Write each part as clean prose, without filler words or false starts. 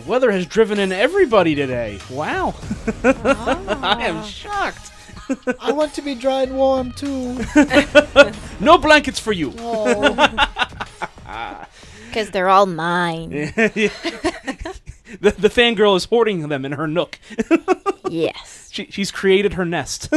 weather has driven in everybody today. Wow. I am shocked. I want to be dry and warm, too. No blankets for you. Because they're all mine. The fangirl is hoarding them in her nook. Yes. She's created her nest.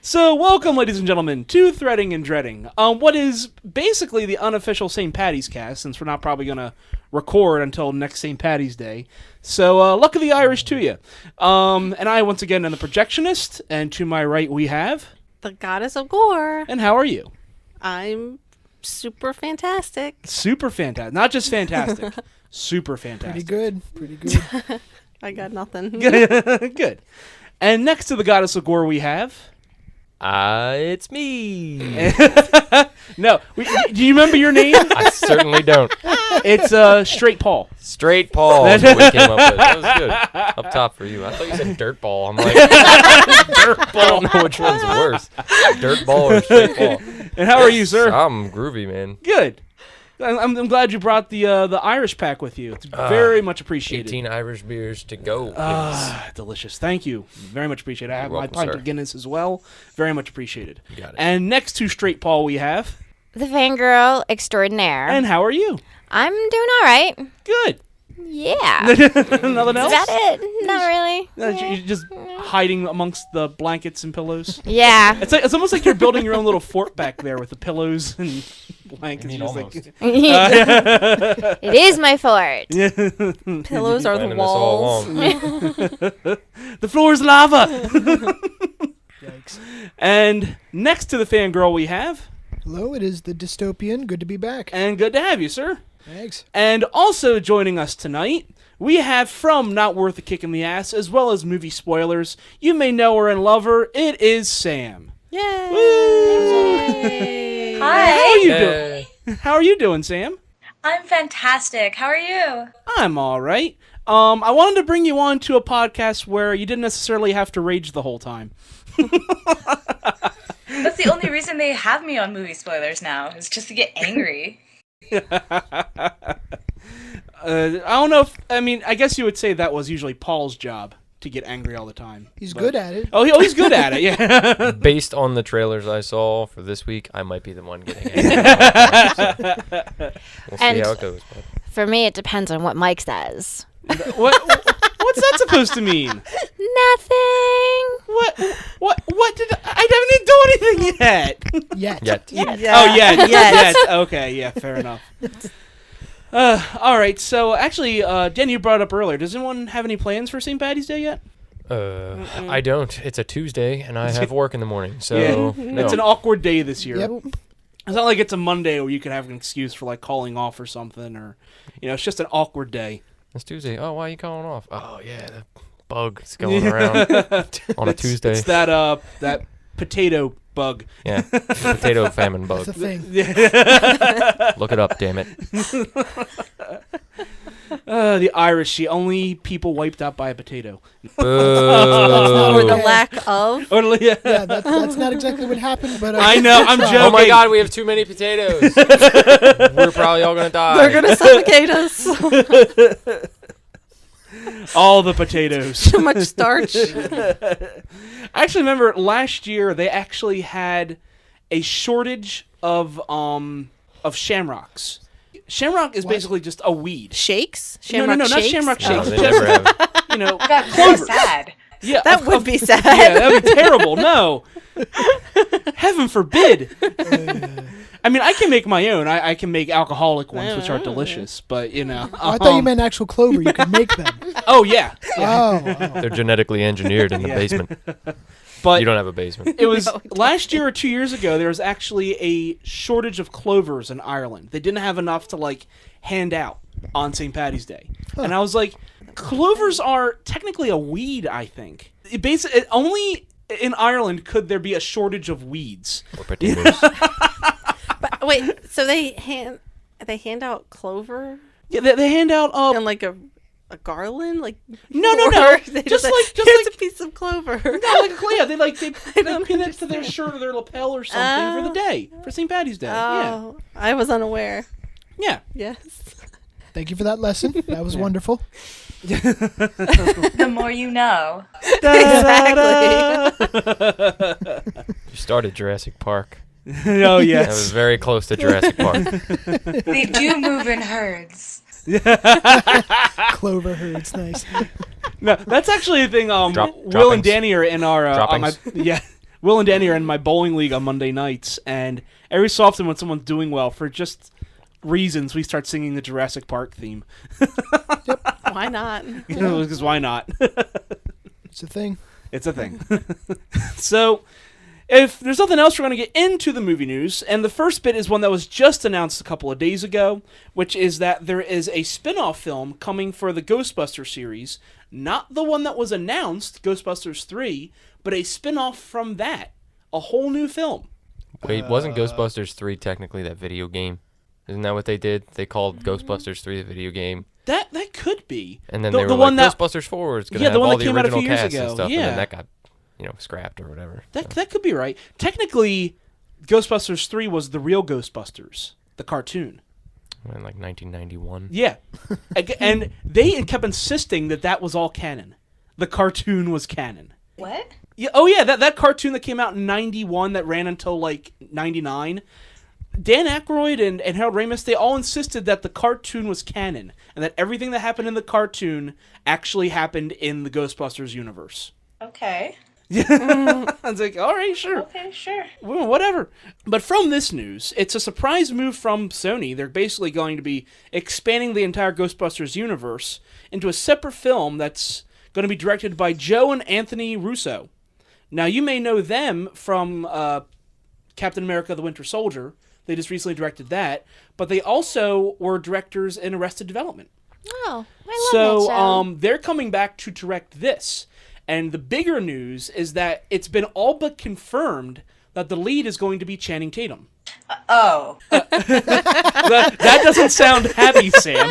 So, welcome, ladies and gentlemen, to Threading and Dreading. What is basically the unofficial St. Paddy's cast, since we're not probably going to record until next St. Paddy's Day. So, luck of the Irish to you. And I, once again, am the projectionist, and to my right we have... The Goddess of Gore. And how are you? I'm super fantastic. Super fantastic. Not just fantastic. Super fantastic. Pretty good. I got nothing. Good. And next to the Goddess of Gore we have... It's me. No. Do you remember your name? I certainly don't. It's Straight Paul. Straight Paul is what we came up with. That was good. Up top for you. I thought you said Dirt Ball. I'm like, Dirt Ball. I don't know which one's worse. Dirt Ball or Straight Ball. And how are you, sir? I'm groovy, man. Good. I'm glad you brought the Irish pack with you. It's very much appreciated. 18 Irish beers to go, please. Delicious. Thank you. Very much appreciated. I have welcome, my pint sir. of Guinness as well. Very much appreciated. You got it. And next to Straight Paul we have... The fangirl extraordinaire. And how are you? I'm doing all right. Good. Yeah. Nothing else? Is that it? Not really. You're just hiding amongst the blankets and pillows? Yeah. It's almost like you're building your own little fort back there with the pillows and blankets. I mean, almost. It is my fort. Pillows are the Planning this all walls. along. The floor is lava. Yikes. And next to the fangirl we have... Hello, it is the dystopian. Good to be back. And good to have you, sir. Thanks. And also joining us tonight, we have from Not Worth a Kick in the Ass, as well as movie spoilers. You may know her and love her. It is Sam. Yay! Woo! Hi. How are you doing? How are you doing, Sam? I'm fantastic. How are you? I'm all right. I wanted to bring you on to a podcast where you didn't necessarily have to rage the whole time. That's the only reason they have me on movie spoilers now, is just to get angry. I don't know if... I guess you would say that was usually Paul's job, to get angry all the time. He's good at it. He's good at it, yeah. Based on the trailers I saw for this week, I might be the one getting angry. We'll see how it goes. But. For me, it depends on what Mike says. What's that supposed to mean? Nothing. What did... I haven't do anything yet. Yet. Yeah. Oh, yeah. Yes. Okay, yeah, fair enough. All right, so actually, Dan, you brought it up earlier. Does anyone have any plans for St. Paddy's Day yet? I don't. It's a Tuesday, and I have work in the morning, so Yeah. no. It's an awkward day this year. Yep. It's not like it's a Monday where you could have an excuse for, like, calling off or something, or, it's just an awkward day. It's Tuesday. Oh, why are you calling off? Oh, yeah, the bug is going around on a Tuesday. It's that potato bug. Yeah, potato famine bug. That's a thing. Look it up, damn it. The Irish, the only people wiped out by a potato. Or Boo. the lack of. Yeah. Yeah, that's not exactly what happened, but... I know, I'm joking. Oh my god, we have too many potatoes. We're probably all going to die. They're going to suffocate us. All the potatoes. Too much starch. I actually remember last year they actually had a shortage of shamrocks. Shamrock is basically just a weed. Shakes? No, Shamrock not shakes? shamrock No, shakes. they Just, never have. That's so clovers. sad. Yeah, That would be sad. Yeah, that'd be terrible. No, heaven forbid. I can make my own. I can make alcoholic ones, which are delicious. But I thought you meant actual clover. You could make them. Oh yeah. Oh. They're genetically engineered in the basement. But You don't have a basement. it was last year or 2 years ago. There was actually a shortage of clovers in Ireland. They didn't have enough to hand out on St. Paddy's Day, and I was like, clovers are technically a weed. I think only in Ireland could there be a shortage of weeds. Or potatoes. But wait, so they hand out clover Yeah, they hand out and like a garland, like no, or they just like, like here's a piece of clover. they pin it to their shirt or their lapel or something for the day, for St. Paddy's Day. Oh, I was unaware. Yeah. Yes. Thank you for that lesson. That was wonderful. The more you know. Exactly. You started Jurassic Park. Oh, yes. That was very close to Jurassic Park. They do move in herds. Clover herds, nice. No, that's actually a thing. Will and droppings. Danny are in our Droppings. Will and Danny are in my bowling league on Monday nights, and every so often when someone's doing well, for just reasons, we start singing the Jurassic Park theme. Why not? Because why not? It's a thing. It's a thing. So, if there's nothing else, we're going to get into the movie news. And the first bit is one that was just announced a couple of days ago, which is that there is a spin-off film coming for the Ghostbusters series. Not the one that was announced, Ghostbusters 3, but a spin-off from that. A whole new film. Wait, wasn't Ghostbusters 3 technically that video game? Isn't that what they did? They called Ghostbusters 3 the video game. That could be. And then The- they the were one like, that- Ghostbusters 4 is going to Yeah, have the one all that the came out a original few years cast ago. and stuff. Yeah. And then that got, scrapped or whatever. That could be right. Technically, Ghostbusters 3 was the real Ghostbusters, the cartoon. In like 1991. Yeah. And they kept insisting that was all canon. The cartoon was canon. What? Yeah, oh yeah, that cartoon that came out in 91 that ran until like 99. Dan Aykroyd and Harold Ramis, they all insisted that the cartoon was canon and that everything that happened in the cartoon actually happened in the Ghostbusters universe. Okay. I was like, all right, sure. Okay, sure. Well, whatever. But from this news, it's a surprise move from Sony. They're basically going to be expanding the entire Ghostbusters universe into a separate film that's going to be directed by Joe and Anthony Russo. Now, you may know them from Captain America the Winter Soldier. They just recently directed that. But they also were directors in Arrested Development. Oh, I love that show. They're coming back to direct this. And the bigger news is that it's been all but confirmed that the lead is going to be Channing Tatum. Oh. That doesn't sound happy, Sam.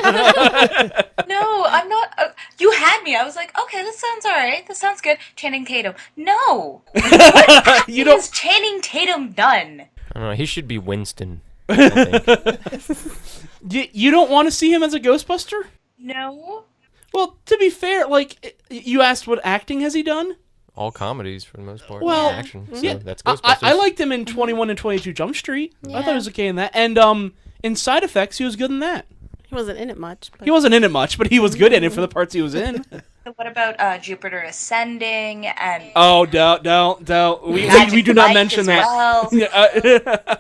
No, I'm not. You had me. I was like, okay, this sounds all right. This sounds good. Channing Tatum. No. What You don't- has Channing Tatum done? I don't know. He should be Winston, I think. You don't want to see him as a Ghostbuster? No. Well, to be fair, like, you asked what acting has he done? All comedies for the most part. Well, action. So yeah, that's I Ghostbusters. liked him in 21 and 22 Jump Street. I thought he Yeah. was okay in that. And in Side Effects, he was good in that. He wasn't in it much. But He wasn't in it much, but he was good in it for the parts he was in. So what about Jupiter Ascending and Oh, don't. Magic We do not Mike mention as that. well? Yeah,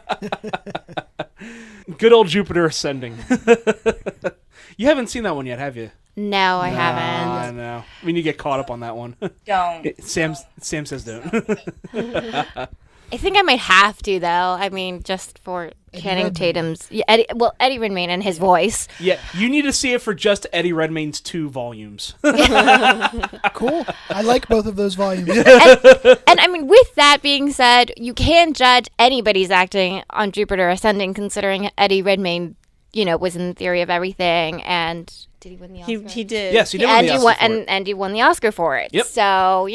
good old Jupiter Ascending. You haven't seen that one yet, have you? No, I I haven't. know. We need to get caught up on that one. Don't. Sam says don't. I think I might have to, though. I mean, just for Channing Redmayne. Tatum's... Yeah, Eddie Redmayne and his voice. Yeah, you need to see it for just Eddie Redmayne's 2 volumes. Cool. I like both of those volumes. And I mean, with that being said, you can judge anybody's acting on Jupiter Ascending, considering Eddie Redmayne, was in Theory of Everything, and did he win the Oscar? he did. Yes, he did win and the he Oscar won, for it. and he won the Oscar for it. Yep. So,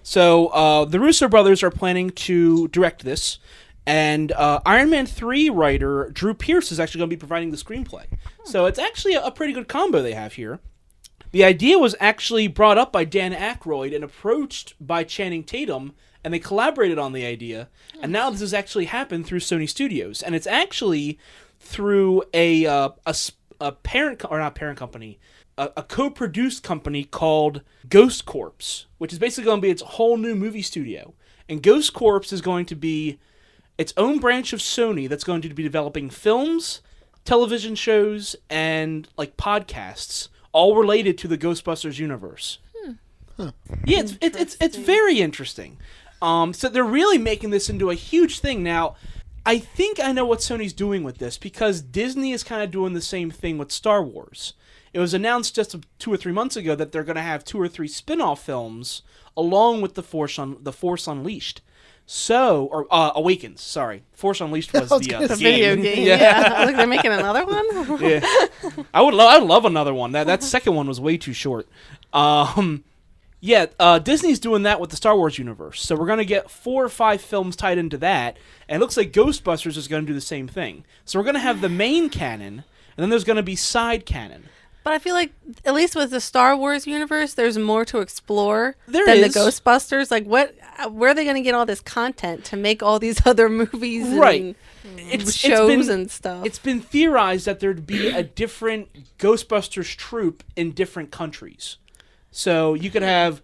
So, the Russo brothers are planning to direct this, and Iron Man 3 writer Drew Pearce is actually going to be providing the screenplay. So it's actually a pretty good combo they have here. The idea was actually brought up by Dan Aykroyd and approached by Channing Tatum, and they collaborated on the idea, and now this has actually happened through Sony Studios, and it's actually through a parent, or not parent company, a co-produced company called Ghost Corps, which is basically going to be its whole new movie studio. And Ghost Corps is going to be its own branch of Sony that's going to be developing films, television shows, and like podcasts, all related to the Ghostbusters universe. Yeah, it's very interesting. So they're really making this into a huge thing now. I think I know what Sony's doing with this, because Disney is kind of doing the same thing with Star Wars. It was announced just 2 or 3 months ago that they're going to have 2 or 3 spin-off films along with the Force Unleashed. So, or Awakens, sorry. Force Unleashed was I was the gonna The say. video game. Yeah. Look, they're making another one. Yeah. I'd love another one. That second one was way too short. Disney's doing that with the Star Wars universe. So we're going to get 4 or 5 films tied into that. And it looks like Ghostbusters is going to do the same thing. So we're going to have the main canon, And then there's going to be side canon. But I feel like, at least with the Star Wars universe, there's more to explore There than is. the Ghostbusters. Like, where are they going to get all this content to make all these other movies Right. and shows and stuff? It's been theorized that there'd be a different Ghostbusters troupe in different countries. So you could have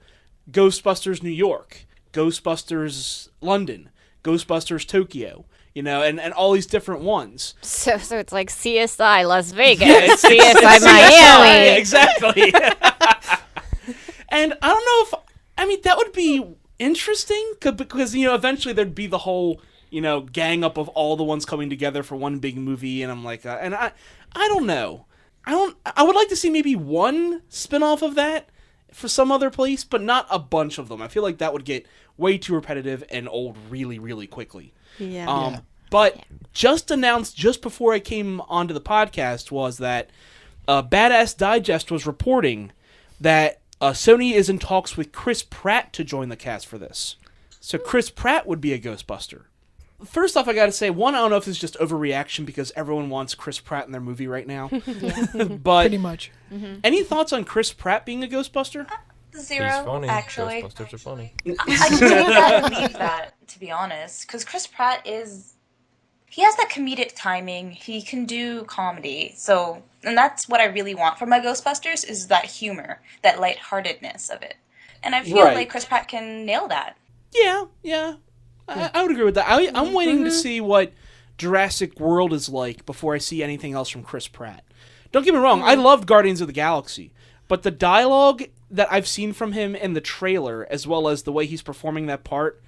Ghostbusters New York, Ghostbusters London, Ghostbusters Tokyo, and all these different ones. So it's like CSI Las Vegas, It's CSI Miami. Yeah, exactly. And I don't know that would be interesting because eventually there'd be the whole gang up of all the ones coming together for one big movie, and I'm like, and I don't know, I would like to see maybe one spin-off of that for some other place, but not a bunch of them. I feel like that would get way too repetitive and old really, really quickly. Yeah. But just announced just before I came onto the podcast was that Badass Digest was reporting that Sony is in talks with Chris Pratt to join the cast for this. So Chris Pratt would be a Ghostbuster. First off, I gotta say, one, I don't know if it's just overreaction because everyone wants Chris Pratt in their movie right now. But Pretty much. any thoughts on Chris Pratt being a Ghostbuster? Zero, He's funny. actually. Ghostbusters are funny. I believe that, to be honest, because Chris Pratt he has that comedic timing. He can do comedy, and that's what I really want from my Ghostbusters is that humor, that lightheartedness of it, and I feel Right. like Chris Pratt can nail that. Yeah. I would agree with that. I'm waiting to see what Jurassic World is like before I see anything else from Chris Pratt. Don't get me wrong, I loved Guardians of the Galaxy, but the dialogue that I've seen from him in the trailer, as well as the way he's performing that part,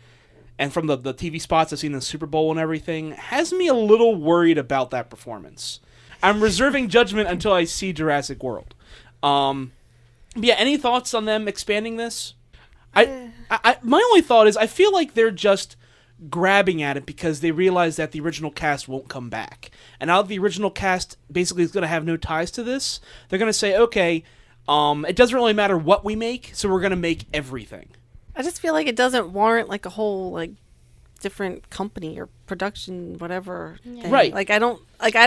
and from the TV spots I've seen in the Super Bowl and everything, has me a little worried about that performance. I'm reserving judgment until I see Jurassic World. Yeah, any thoughts on them expanding this? I my only thought is I feel like they're just grabbing at it because they realize that the original cast won't come back. And now that the original cast basically is going to have no ties to this, they're going to say, okay, it doesn't really matter what we make, so we're going to make everything. I just feel like it doesn't warrant like a whole different company or production, whatever. Thing. Right. I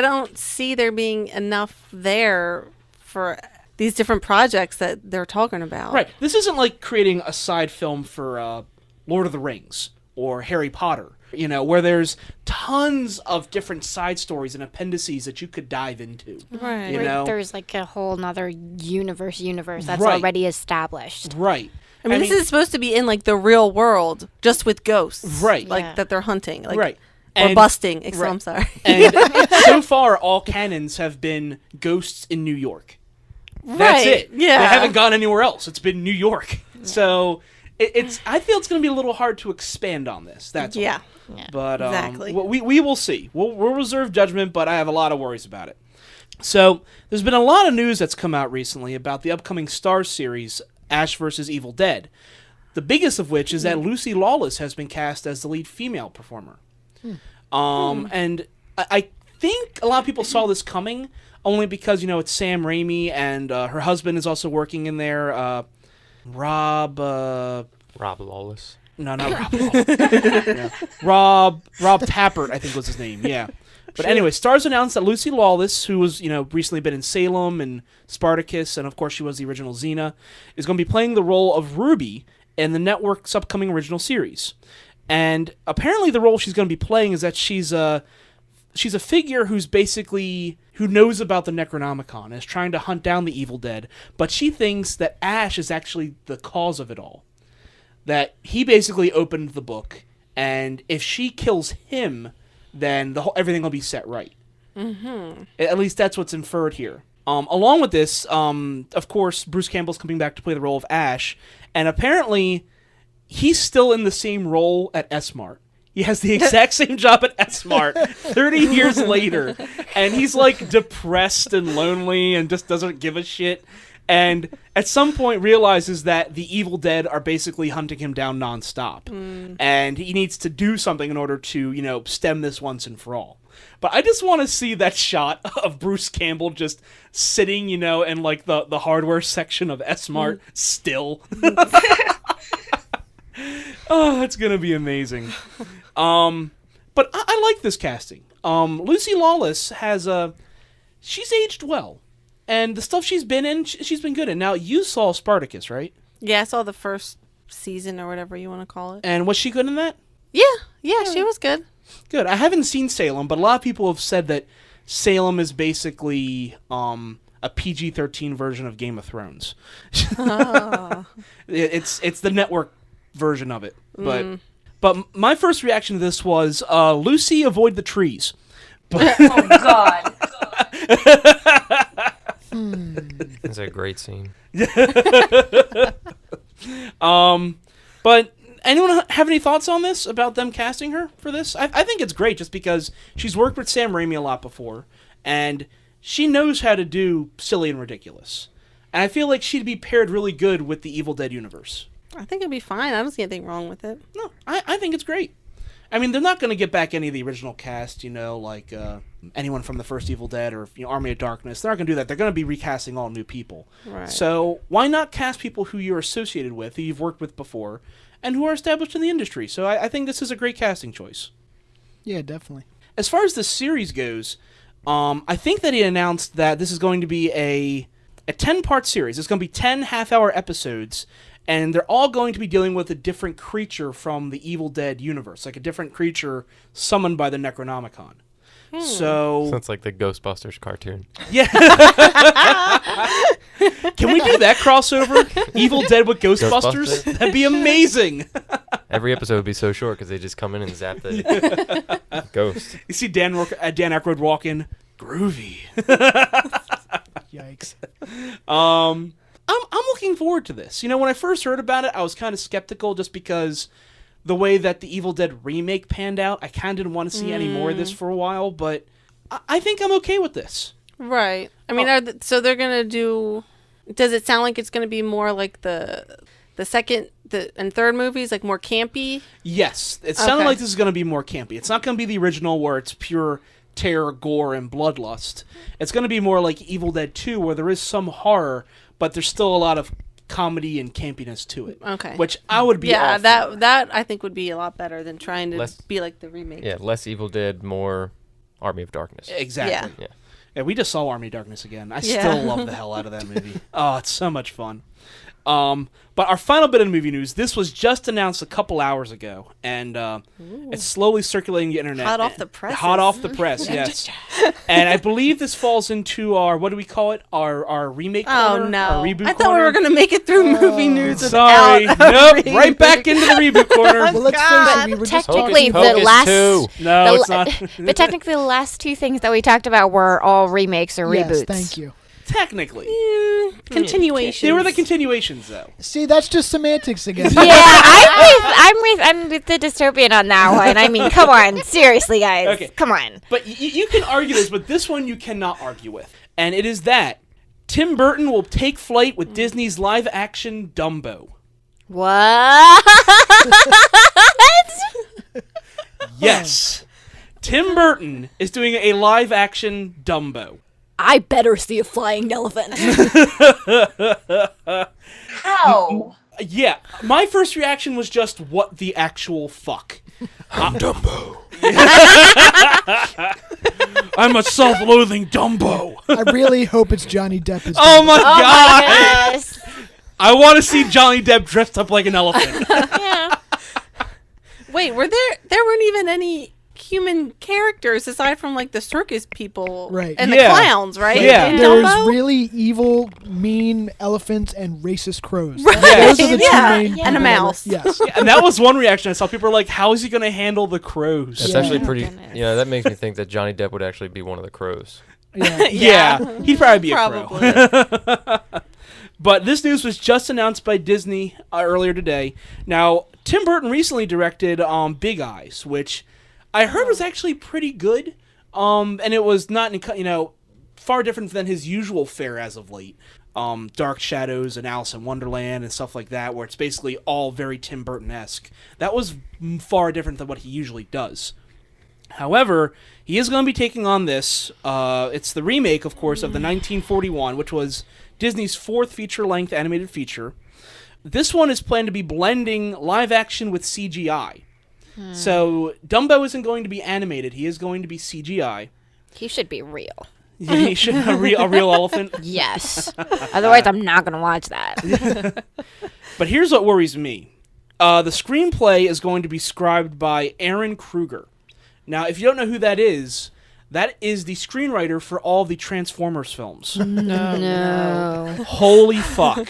don't see there being enough there for these different projects that they're talking about. Right. This isn't like creating a side film for Lord of the Rings or Harry Potter, where there's tons of different side stories and appendices that you could dive into. Right. There's like a whole nother universe that's Right. already established. Right. I mean, this is supposed to be in the real world, just with ghosts. Right. Yeah. That they're hunting. Right. Or And- busting. right. I'm sorry. And so far, all canons have been ghosts in New York. That's Right, it. yeah. They haven't gone anywhere else. It's been New York. So it's. I feel it's going to be a little hard to expand on this. That's all. Yeah. But Exactly. we will see. We'll reserve judgment, but I have a lot of worries about it. So there's been a lot of news that's come out recently about the upcoming Starz series, Ash vs. Evil Dead. The biggest of which is that Lucy Lawless has been cast as the lead female performer. And I think a lot of people saw this coming only because, it's Sam Raimi and her husband is also working in there. Rob Lawless. No, not Rob Lawless. Yeah. Rob Tappert, I think was his name. Yeah. But anyway, Starz announced that Lucy Lawless, who was, recently been in Salem and Spartacus, and of course she was the original Xena, is going to be playing the role of Ruby in the network's upcoming original series. And apparently the role she's going to be playing is that she's a figure who knows about the Necronomicon and is trying to hunt down the evil dead, but she thinks that Ash is actually the cause of it all. That he basically opened the book, and if she kills him, then everything will be set right. Mm-hmm. At least that's what's inferred here. Along with this, of course, Bruce Campbell's coming back to play the role of Ash, and apparently he's still in the same role at S-Mart. He has the exact same job at S-Mart 30 years later, and he's depressed and lonely and just doesn't give a shit. And at some point realizes that the evil dead are basically hunting him down nonstop. And he needs to do something in order to, stem this once and for all. But I just want to see that shot of Bruce Campbell just sitting, in the hardware section of S-Mart still. Oh, it's going to be amazing. But I like this casting. Lucy Lawless has she's aged well. And the stuff she's been in, she's been good in. Now, you saw Spartacus, right? Yeah, I saw the first season or whatever you want to call it. And was she good in that? Yeah, she was good. Good. I haven't seen Salem, but a lot of people have said that Salem is basically a PG-13 version of Game of Thrones. It's the network version of it. But my first reaction to this was, Lucy, avoid the trees. Oh God. It's a great scene. But anyone have any thoughts on this, about them casting her for this? I think it's great just because she's worked with Sam Raimi a lot before, and she knows how to do silly and ridiculous. And I feel like she'd be paired really good with the Evil Dead universe. I think it'd be fine. I don't see anything wrong with it. No, I think it's great. I mean, they're not going to get back any of the original cast, like anyone from the first Evil Dead or Army of Darkness. They're not going to do that. They're going to be recasting all new people. Right. So why not cast people who you're associated with, who you've worked with before, and who are established in the industry? So I think this is a great casting choice. Yeah, definitely. As far as the series goes, I think that he announced that this is going to be a 10-part series. It's going to be 10 half-hour episodes, and they're all going to be dealing with a different creature from the Evil Dead universe, like a different creature summoned by the Necronomicon. So Sounds like the Ghostbusters cartoon. yeah. Can we do that crossover? Evil Dead with Ghostbusters? Ghostbusters? That'd be amazing. Every episode would be so short because they just come in and zap the ghost. You see Dan Aykroyd walk in, groovy. Yikes. I'm looking forward to this. When I first heard about it, I was kind of skeptical just because the way that the Evil Dead remake panned out, I kind of didn't want to see any more of this for a while, but I think I'm okay with this. Right. I mean, so they're going to do... Does it sound like it's going to be more like the second and third movies, like more campy? Yes. It sounded like this is going to be more campy. It's not going to be the original where it's pure terror, gore, and bloodlust. It's going to be more like Evil Dead 2, where there is some horror, but there's still a lot of comedy and campiness to it. Okay. Which I would be all for. that I think would be a lot better than trying to be like the remake. Yeah, less Evil Dead, more Army of Darkness. Exactly. Yeah. Yeah, we just saw Army of Darkness again. I Yeah. still love the hell out of that movie. Oh, it's so much fun. But our final bit of movie news, this was just announced a couple hours ago, and it's slowly circulating the internet. Hot off the press. Hot off the press, yes. And I believe this falls into our, what do we call it? Our remake corner? Oh, no. Our reboot I thought corner? we were going to make it through movie news Sorry. without Nope. Right back into the reboot corner. Well, let's face it, we were just Technically, talking the Hocus last 2. No, it's not. but technically, the last two things that we talked about were all remakes or Yes, reboots. thank you. Technically. continuation. They were the continuations, though. See, that's just semantics again. Yeah, I'm with the dystopian on that one. I mean, come on, seriously, guys, Okay. come on. But you can argue this, but this one you cannot argue with. And it is that Tim Burton will take flight with Disney's live-action Dumbo. What? Yes. Tim Burton is doing a live-action Dumbo. I better see a flying elephant. How? Yeah, my first reaction was just, what the actual fuck? I'm Dumbo. I'm a self-loathing Dumbo. I really hope it's Johnny Depp. Oh my god! Yes. I want to see Johnny Depp dressed up like an elephant. Yeah. Wait, there weren't even any human characters aside from like the circus people Right. and Yeah. the clowns, right? Yeah. In There's Dumbo? really evil, mean elephants and racist crows. Right. Those are the Yeah. two main Yeah. And a people that mouse. were- Yes. And that was one reaction I saw. People were like, how is he going to handle the crows? That's Yeah. actually Oh, pretty. goodness. Yeah, that makes me think that Johnny Depp would actually be one of the crows. Yeah. Yeah, he'd probably be a crow. Probably. But this news was just announced by Disney earlier today. Now, Tim Burton recently directed Big Eyes, which I heard was actually pretty good. And it was not, far different than his usual fare as of late. Dark Shadows and Alice in Wonderland and stuff like that, where it's basically all very Tim Burton-esque. That was far different than what he usually does. However, he is going to be taking on this. It's the remake, of course, of the 1941, which was Disney's fourth feature-length animated feature. This one is planned to be blending live action with CGI. So Dumbo isn't going to be animated. He is going to be CGI. He should be real. Yeah, you should a real elephant. Yes. Otherwise, I'm not going to watch that. But here's what worries me. The screenplay is going to be scribed by Aaron Kruger. Now, if you don't know who that is the screenwriter for all the Transformers films. No. Holy fuck.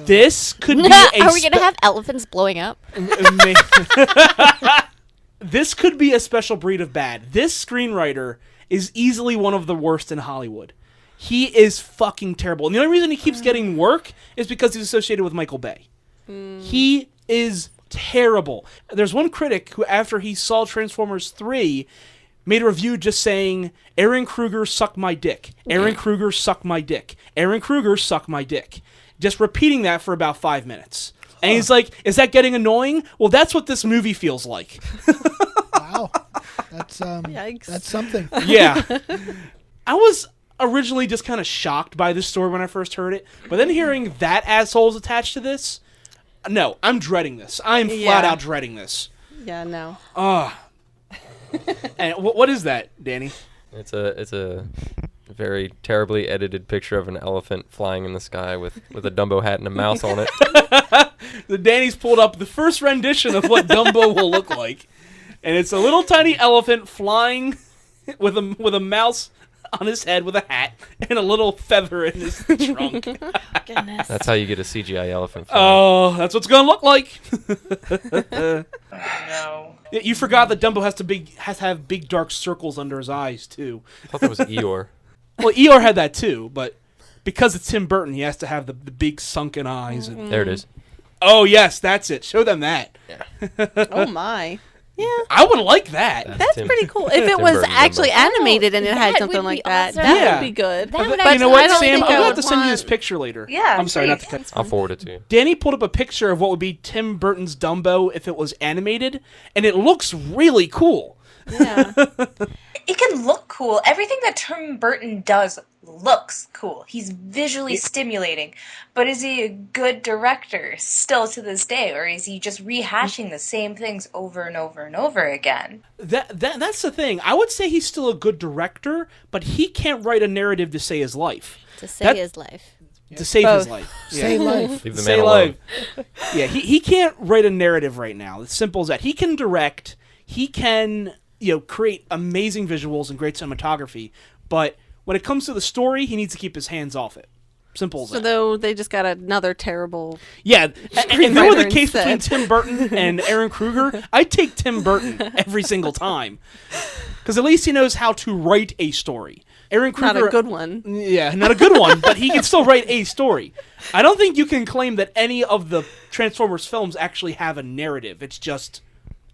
This could be Are we going to have elephants blowing up? This could be a special breed of bad. This screenwriter is easily one of the worst in Hollywood. He is fucking terrible. And the only reason he keeps getting work is because he's associated with Michael Bay. He is terrible. There's one critic who, after he saw Transformers 3, made a review just saying, Aaron Kruger suck my dick. Aaron Kruger suck my dick. Aaron Kruger suck my dick. Just repeating that for about 5 minutes. And he's like, is that getting annoying? Well, that's what this movie feels like. Wow. That's Yikes. that's something. Yeah. I was originally just kind of shocked by this story when I first heard it. But then hearing that asshole's attached to this, no, I'm dreading this. I'm flat out dreading this. Yeah, no. And what is that, Danny? It's a very terribly edited picture of an elephant flying in the sky with a Dumbo hat and a mouse on it. The Danny's pulled up the first rendition of what Dumbo will look like. And it's a little tiny elephant flying with a mouse on his head with a hat and a little feather in his trunk. Goodness. That's how you get a CGI elephant. Oh, that's what's gonna look like. No. You forgot that Dumbo has to have big dark circles under his eyes too. I thought that was Eeyore. Well, Eeyore had that too, but because it's Tim Burton, he has to have the big sunken eyes. And... There it is. Oh yes, that's it. Show them that. Oh my. Yeah. I would like that. That's pretty cool. If it Tim was Burton actually Dumbo. animated and it had That something would like be that, awesome. that Yeah. would be good. That would But You know I what, don't Sam? think I'm I gonna have would to send you this want- picture later. Yeah, I'm sorry, not please. to cut. I'll forward it to you. Danny pulled up a picture of what would be Tim Burton's Dumbo if it was animated, and it looks really cool. Yeah. It can look cool. Everything that Tim Burton does looks cool. He's visually stimulating. But is he a good director still to this day? Or is he just rehashing the same things over and over and over again? That's the thing. I would say he's still a good director, but he can't write a narrative to save his life. To save his life. To save his life. Say life. Leave the Stay man alone. alive. Yeah, he can't write a narrative right now. It's simple as that. He can direct. He can create amazing visuals and great cinematography. But when it comes to the story, he needs to keep his hands off it. Simple as So that. though they just got another terrible. Yeah, and if there were the Screenwriter case between instead. Tim Burton and Aaron Kruger, I'd take Tim Burton every single time. Because at least he knows how to write a story. Aaron Kruger, Not a good one. Yeah, not a good one, but he can still write a story. I don't think you can claim that any of the Transformers films actually have a narrative. It's just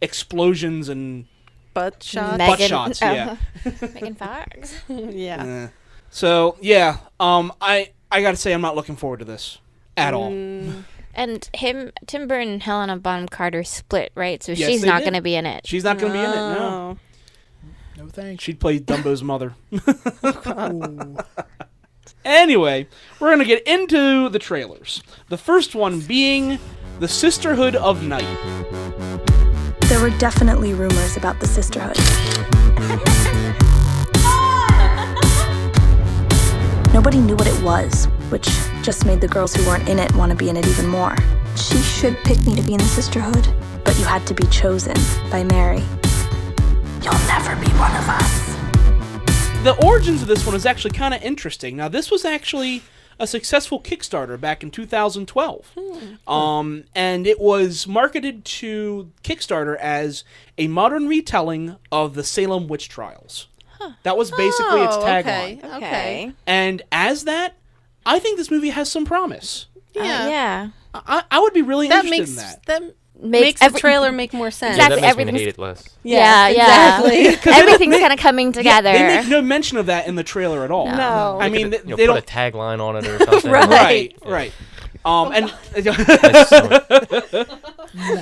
explosions and Butt shot. butt shots. Yeah. Megan Fox. Yeah. So yeah, I gotta say I'm not looking forward to this at all. And Tim Burton and Helena Bonham Carter split, right? So Yes, she's they not did. going to be in it. She's not gonna be in it. No, Oh. No thanks. she'd play Dumbo's mother. Ooh. Anyway, we're gonna get into the trailers. The first one being the Sisterhood of Night. There were definitely rumors about the Sisterhood. Nobody knew what it was, which just made the girls who weren't in it want to be in it even more. She should pick me to be in the Sisterhood, but you had to be chosen by Mary. You'll never be one of us. The origins of this one is actually kind of interesting. Now, this was actually a successful Kickstarter back in 2012. And it was marketed to Kickstarter as a modern retelling of the Salem witch trials. That was basically its tagline. Okay. And as that, I think this movie has some promise. Yeah. Yeah. I would be really That interested makes in that. makes the trailer make more sense. Yeah, Exactly. that makes me everything's- hate it less. Yeah. exactly. Everything's kind of coming together. They make no mention of that in the trailer at all. No. I mean, You know, they put don't. a tagline on it or something. Right. Right. And Nice. Nice.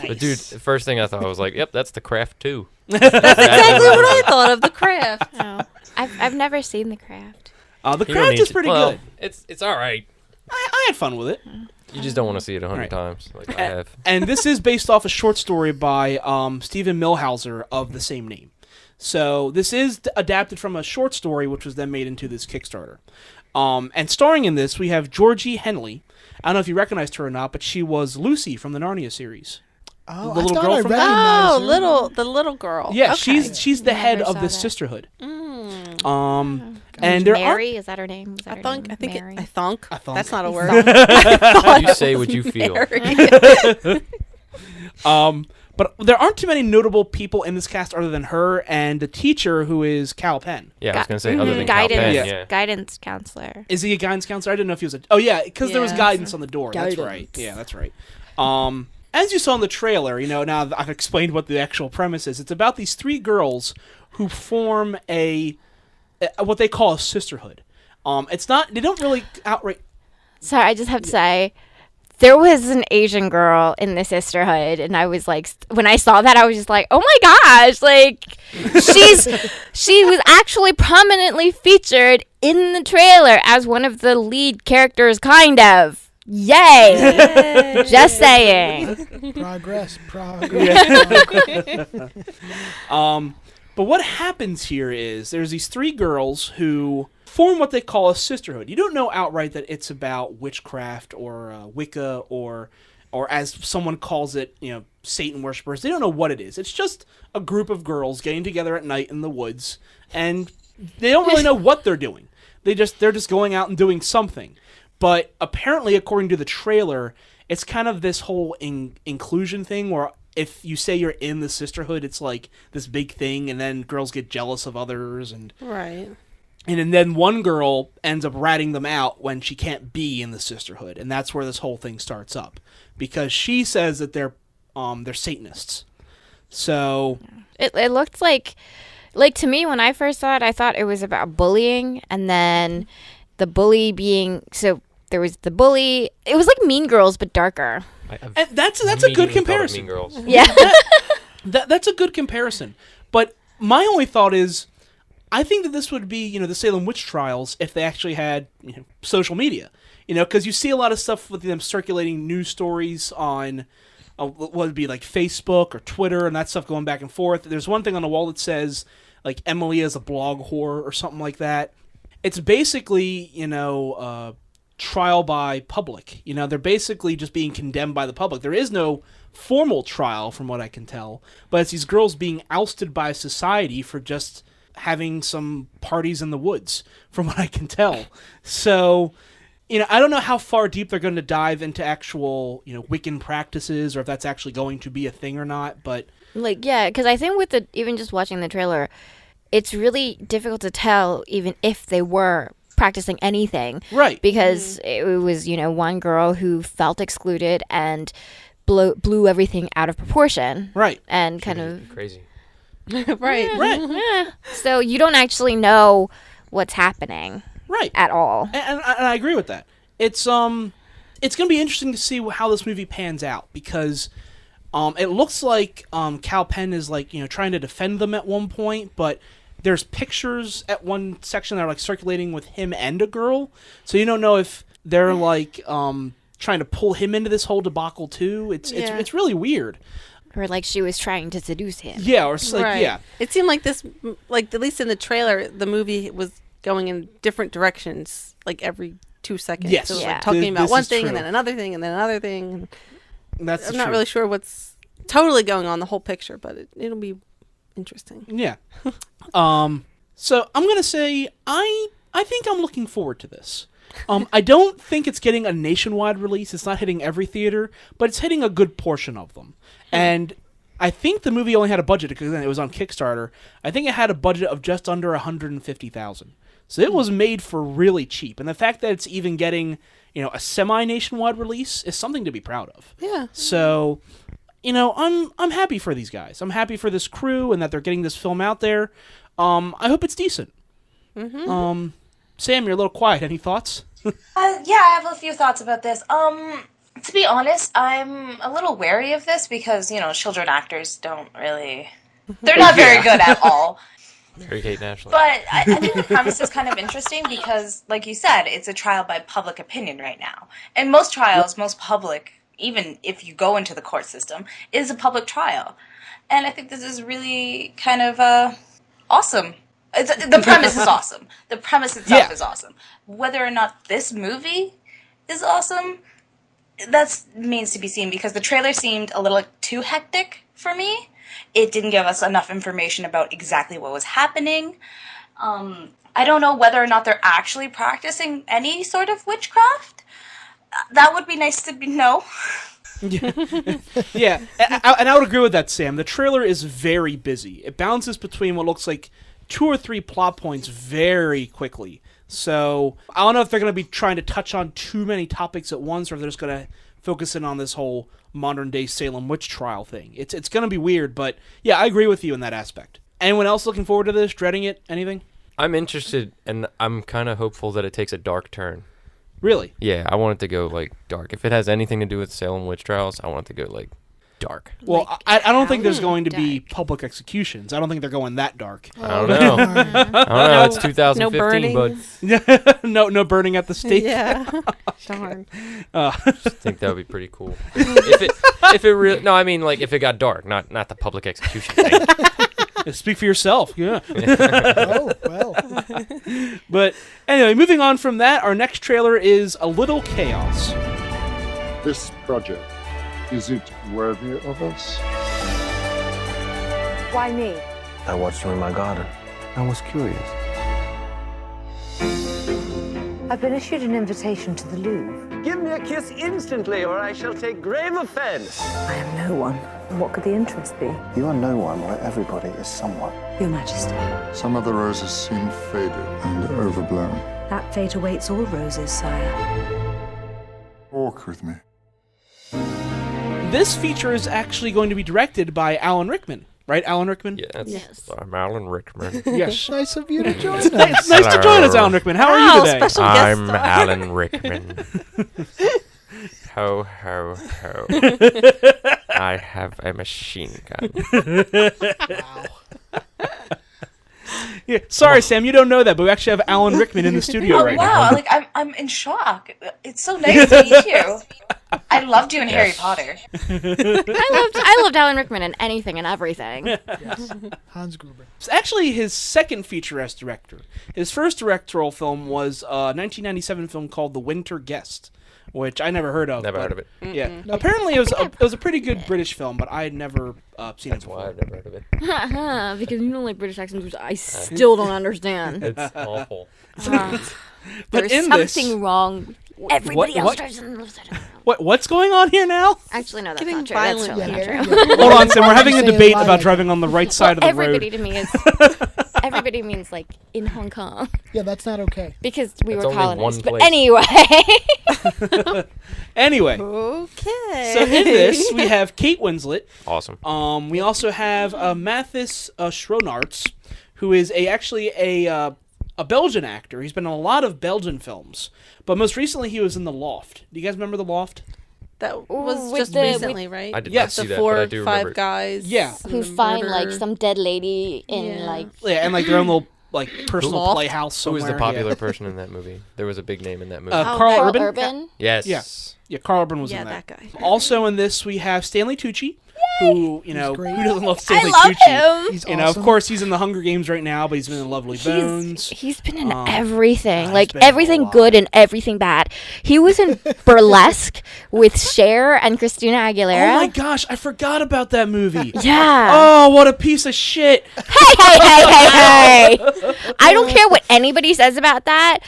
But dude, the first thing I thought, I was like, yep, that's the Craft 2. Exactly what I thought of the craft. Oh. I've never seen The Craft. the You don't craft need is to- pretty well, good. It's all right. I had fun with it. You just don't want to see it 100 Right. times like I have. And this is based off a short story by Stephen Milhauser of the same name. So this is adapted from a short story, which was then made into this Kickstarter. And starring in this, we have Georgie Henley. I don't know if you recognized her or not, but she was Lucy from the Narnia series. Oh, The I little thought girl I from- recognized her. the little girl. Yeah, Okay. she's the head Never of saw the that. Sisterhood. And And there are Mary, is that her name? Was that I her thunk. name? I think. Mary. I thunk. I thunk. That's not a I word. thunk. You say what you feel. But there aren't too many notable people in this cast other than her and the teacher, who is Cal Penn. Yeah, I was gonna say other than Cal guidance, Penn, Yeah. yeah. guidance counselor. Is he a guidance counselor? I didn't know if he was a... Oh, yeah, because there was Yeah. guidance on the door. That's right. Yeah, that's right. As you saw in the trailer, now that I've explained what the actual premise is. It's about these 3 girls who form what they call a sisterhood. It's not... They don't really outright... Sorry, I just have to say, there was an Asian girl in the Sisterhood, and I was like, when I saw that, I was just like, oh my gosh, like, she was actually prominently featured in the trailer as one of the lead characters, kind of. Yay! Just saying. Progress. But what happens here is there's these 3 girls who form what they call a sisterhood. You don't know outright that it's about witchcraft or Wicca or as someone calls it, Satan worshippers. They don't know what it is. It's just a group of girls getting together at night in the woods, and they don't really know what they're doing. They're just going out and doing something. But apparently, according to the trailer, it's kind of this whole inclusion thing where if you say you're in the sisterhood, it's like this big thing, and then girls get jealous of others, and Right. and then one girl ends up ratting them out when she can't be in the sisterhood, and that's where this whole thing starts up, because she says that they're Satanists. So It looked like to me, when I first saw it, I thought it was about bullying, and then the bully being... So there was the bully. It was like Mean Girls, but darker. and that's a good comparison. Mean Girls. Yeah. That's a good comparison. But my only thought is, I think that this would be, the Salem witch trials if they actually had social media. Because you see a lot of stuff with them circulating news stories on what would be like Facebook or Twitter and that stuff going back and forth. There's one thing on the wall that says like Emily is a blog whore or something like that. It's basically, trial by public. They're basically just being condemned by the public. There is no formal trial from what I can tell, but it's these girls being ousted by society for just having some parties in the woods from what I can tell. So, I don't know how far deep they're going to dive into actual, Wiccan practices or if that's actually going to be a thing or not, but Because I think with even just watching the trailer, it's really difficult to tell even if they were practicing anything. Right. Because it was, one girl who felt excluded and blew everything out of proportion. Right. And kind of... Crazy. Right. Right. So you don't actually know what's happening. Right. At all. And I agree with that. It's going to be interesting to see how this movie pans out, because it looks like Cal Penn is trying to defend them at one point, but there's pictures at one section that are circulating with him and a girl, so you don't know if they're trying to pull him into this whole debacle too. It's really weird. Or she was trying to seduce him. Yeah, or it's Right. yeah. It seemed like this, at least in the trailer, the movie was going in different directions, every 2 seconds. Yes. It was Yeah. talking about This one is thing true. and then another thing and then another thing. That's I'm not true. really sure what's totally going on the whole picture, but it'll be interesting. Yeah. So I'm gonna say I think I'm looking forward to this. I don't think it's getting a nationwide release. It's not hitting every theater, but it's hitting a good portion of them. And I think the movie only had a budget, because it was on Kickstarter. I think it had a budget of just under $150,000. So it was made for really cheap. And the fact that it's even getting, a semi-nationwide release is something to be proud of. Yeah. So, I'm happy for these guys. I'm happy for this crew and that they're getting this film out there. I hope it's decent. Mm-hmm. Sam, you're a little quiet. Any thoughts? Yeah, I have a few thoughts about this. To be honest, I'm a little wary of this because, children actors don't really... They're not very good at all. Mary Kate and Ashley. But I think the premise is kind of interesting because, like you said, it's a trial by public opinion right now. And most trials, most public, even if you go into the court system, is a public trial. And I think this is really kind of awesome. The premise is awesome. The premise itself Yeah. is awesome. Whether or not this movie is awesome, that remains to be seen, because the trailer seemed a little too hectic for me. It didn't give us enough information about exactly what was happening. I don't know whether or not they're actually practicing any sort of witchcraft. That would be nice to know. Yeah, and I would agree with that, Sam. The trailer is very busy. It bounces between what looks like 2 or 3 plot points very quickly. So I don't know if they're going to be trying to touch on too many topics at once, or if they're just going to focus in on this whole modern-day Salem witch trial thing. It's going to be weird, but yeah, I agree with you in that aspect. Anyone else looking forward to this, dreading it, anything? I'm interested, and I'm kind of hopeful that it takes a dark turn. Really? Yeah, I want it to go, like, dark. If it has anything to do with Salem witch trials, I want it to go, like, dark. Well, Like, I don't think there's how going to be dark? public executions. I don't think they're going that dark. I don't know. I don't know. It's 2015, but No burning at the stake. Yeah. Darn. I think that would be pretty cool. If it really, no, I mean, like, if it got dark, not the public execution thing. Speak for yourself. Yeah. Oh, well. But anyway, moving on from that, our next trailer is A Little Chaos. This project, is it worthy of us? Why me? I watched you in my garden. I was curious. I've been issued an invitation to the Louvre. Give me a kiss instantly, or I shall take grave offense. I am no one. What could the interest be? You are no one where everybody is someone. Your Majesty. Some of the roses seem faded and overblown. That fate awaits all roses, sire. Walk with me. This feature is actually going to be directed by Alan Rickman. Right, Alan Rickman? Yeah, that's, Yes. I'm Alan Rickman. Yes. Nice of you to join us. It's nice to join us, Alan Rickman. How are you today? Special guest I'm star. Alan Rickman. Ho, ho, ho. I have a machine gun. Yeah, sorry, Sam, you don't know that, but we actually have Alan Rickman in the studio Oh right wow! now. Like I'm in shock. It's so nice to meet you. I loved you in Harry Potter. I loved Alan Rickman in anything and everything. Hans Gruber. It's actually his second feature as director. His first directorial film was a 1997 film called The Winter Guest, which I never heard of. Never but- heard of it. Yeah, apparently it was a pretty good British film, but I had never seen That's it why before. I've never heard of it. Because you don't like British accents, which I still don't understand. It's awful. But There's in something this, wrong. Everybody else what? doesn't. what's going on here now? Actually, no, that's Getting not true. That's violent totally here. not true. Hold on, Sam. We're having a Say a debate lie about again. driving on the right side of the Everybody road. to me is. Everybody means like in Hong Kong Yeah, that's not okay. because we That's were only one colonized. But place. anyway, Anyway, Okay. so in this we have Kate Winslet. Awesome. We also have Mathis Schroenarts, who is actually a Belgian actor. He's been in a lot of Belgian films, but most recently he was in The Loft. Do you guys remember The Loft? That was with just the- recently, right? I did Yes. not The see that, four but I or do five remember it. guys. Yeah. and who the find murder. like some dead lady in Yeah. like. Yeah, and like their own little like personal Loft? playhouse Who somewhere. was the Yeah. popular person in that movie? There was a big name in that movie. Carl Carl Urban. Urban. yes. Yeah. Yeah, Carl Urban was Yeah, in that. that guy. Also in this we have Stanley Tucci, who who great. doesn't love I Stanley love Tucci? him. He's You know, of awesome. course, he's in the Hunger Games right now, but he's been in Lovely Bones. He's been in Um, everything, he's like been in a everything lot. good and everything bad. He was in Burlesque with Cher and Christina Aguilera. Oh my gosh, I forgot about that movie. Yeah. Oh, what a piece of shit. Hey. I don't care what anybody says about that.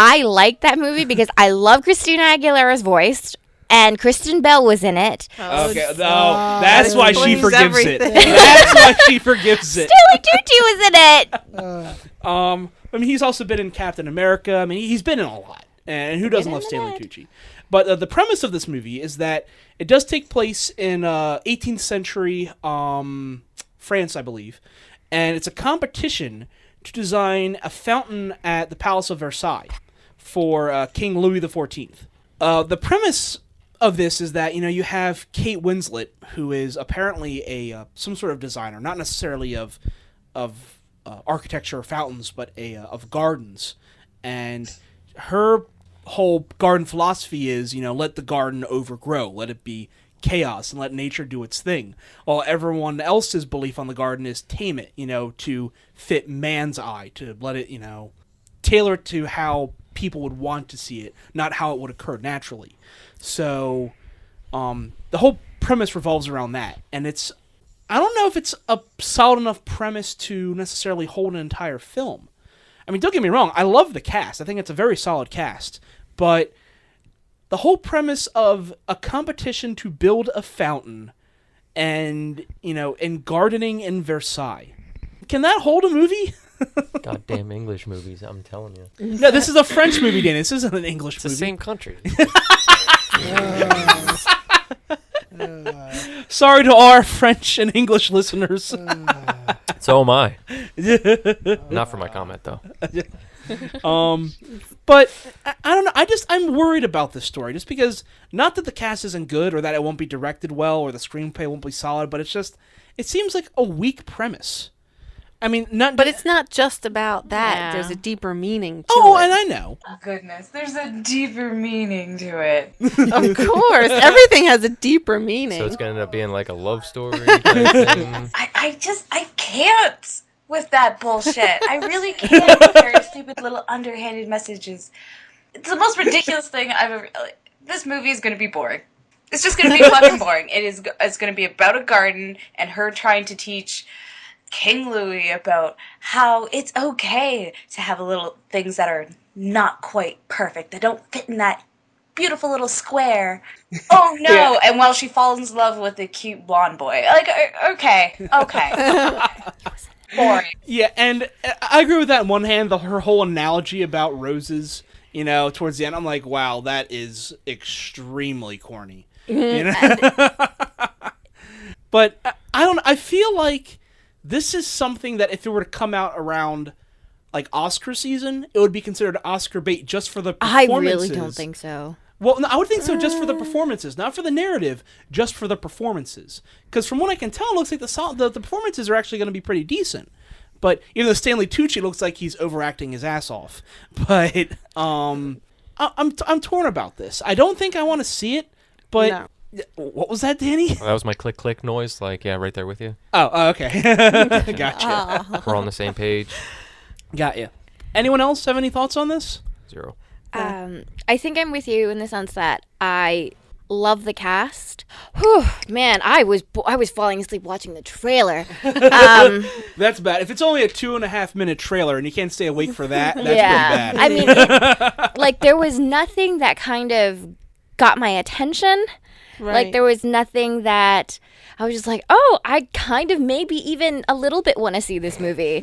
I like that movie because I love Christina Aguilera's voice. And Kristen Bell was in it. Okay, no, that's why she explains forgives it. everything. That's why she forgives it. Stanley Tucci was in it. I mean, he's also been in Captain America. I mean, he's been in a lot. And who doesn't love Stanley Tucci? But the premise of this movie is that it does take place in 18th century France, I believe. And it's a competition to design a fountain at the Palace of Versailles for King Louis XIV. The premise of this is that, you know, you have Kate Winslet, who is apparently a some sort of designer, not necessarily of architecture or fountains, but of gardens. And her whole garden philosophy is, you know, let the garden overgrow, let it be chaos and let nature do its thing, while everyone else's belief on the garden is tame it, to fit man's eye, to let it, tailor it to how people would want to see it, not how it would occur naturally. So the whole premise revolves around that, and I don't know if it's a solid enough premise to necessarily hold an entire film. I mean, don't get me wrong, I love the cast. I think it's a very solid cast, but the whole premise of a competition to build a fountain and, and gardening in Versailles, can that hold a movie? Goddamn English movies, I'm telling you. No, this is a French movie, Danny. This isn't an English It's movie. the same country. Sorry to our French and English listeners. So am I. Not for my comment, though. But I don't know. I'm worried about this story just because, not that the cast isn't good or that it won't be directed well or the screenplay won't be solid, but it seems like a weak premise. I mean, but it's not just about that. Yeah. There's a deeper meaning to it. Oh, and I know. Oh, goodness, there's a deeper meaning to it. Of course, everything has a deeper meaning. So it's going to end up being like a love story type thing. I can't with that bullshit. I really can't with their stupid little underhanded messages. It's the most ridiculous thing I've ever... This movie is going to be boring. It's just going to be fucking boring. It's going to be about a garden and her trying to teach King Louis about how it's okay to have little things that are not quite perfect, that don't fit in that beautiful little square. Oh no! Yeah. And while she falls in love with the cute blonde boy, okay. Boring. Yeah, and I agree with that on one hand. Her whole analogy about roses, towards the end, I'm like, wow, that is extremely corny. But I don't. I feel like this is something that if it were to come out around like Oscar season, it would be considered Oscar bait just for the performances. I really don't think so. Well, no, I would think so just for the performances, not for the narrative, just for the performances. Because from what I can tell, it looks like the performances are actually going to be pretty decent. But even though Stanley Tucci looks like he's overacting his ass off. But I'm torn about this. I don't think I want to see it, but... No. What was that, Danny? Well, that was my click noise. Like, yeah, right there with you. Oh, okay. Gotcha. We're on the same page. Got you. Anyone else have any thoughts on this? 0. I think I'm with you in the sense that I love the cast. Whew, man, I was falling asleep watching the trailer. That's bad. If it's only a 2.5 minute trailer and you can't stay awake for that, that's pretty bad. I mean, there was nothing that kind of got my attention. Right. Like, there was nothing that I was just like, oh, I kind of maybe even a little bit want to see this movie.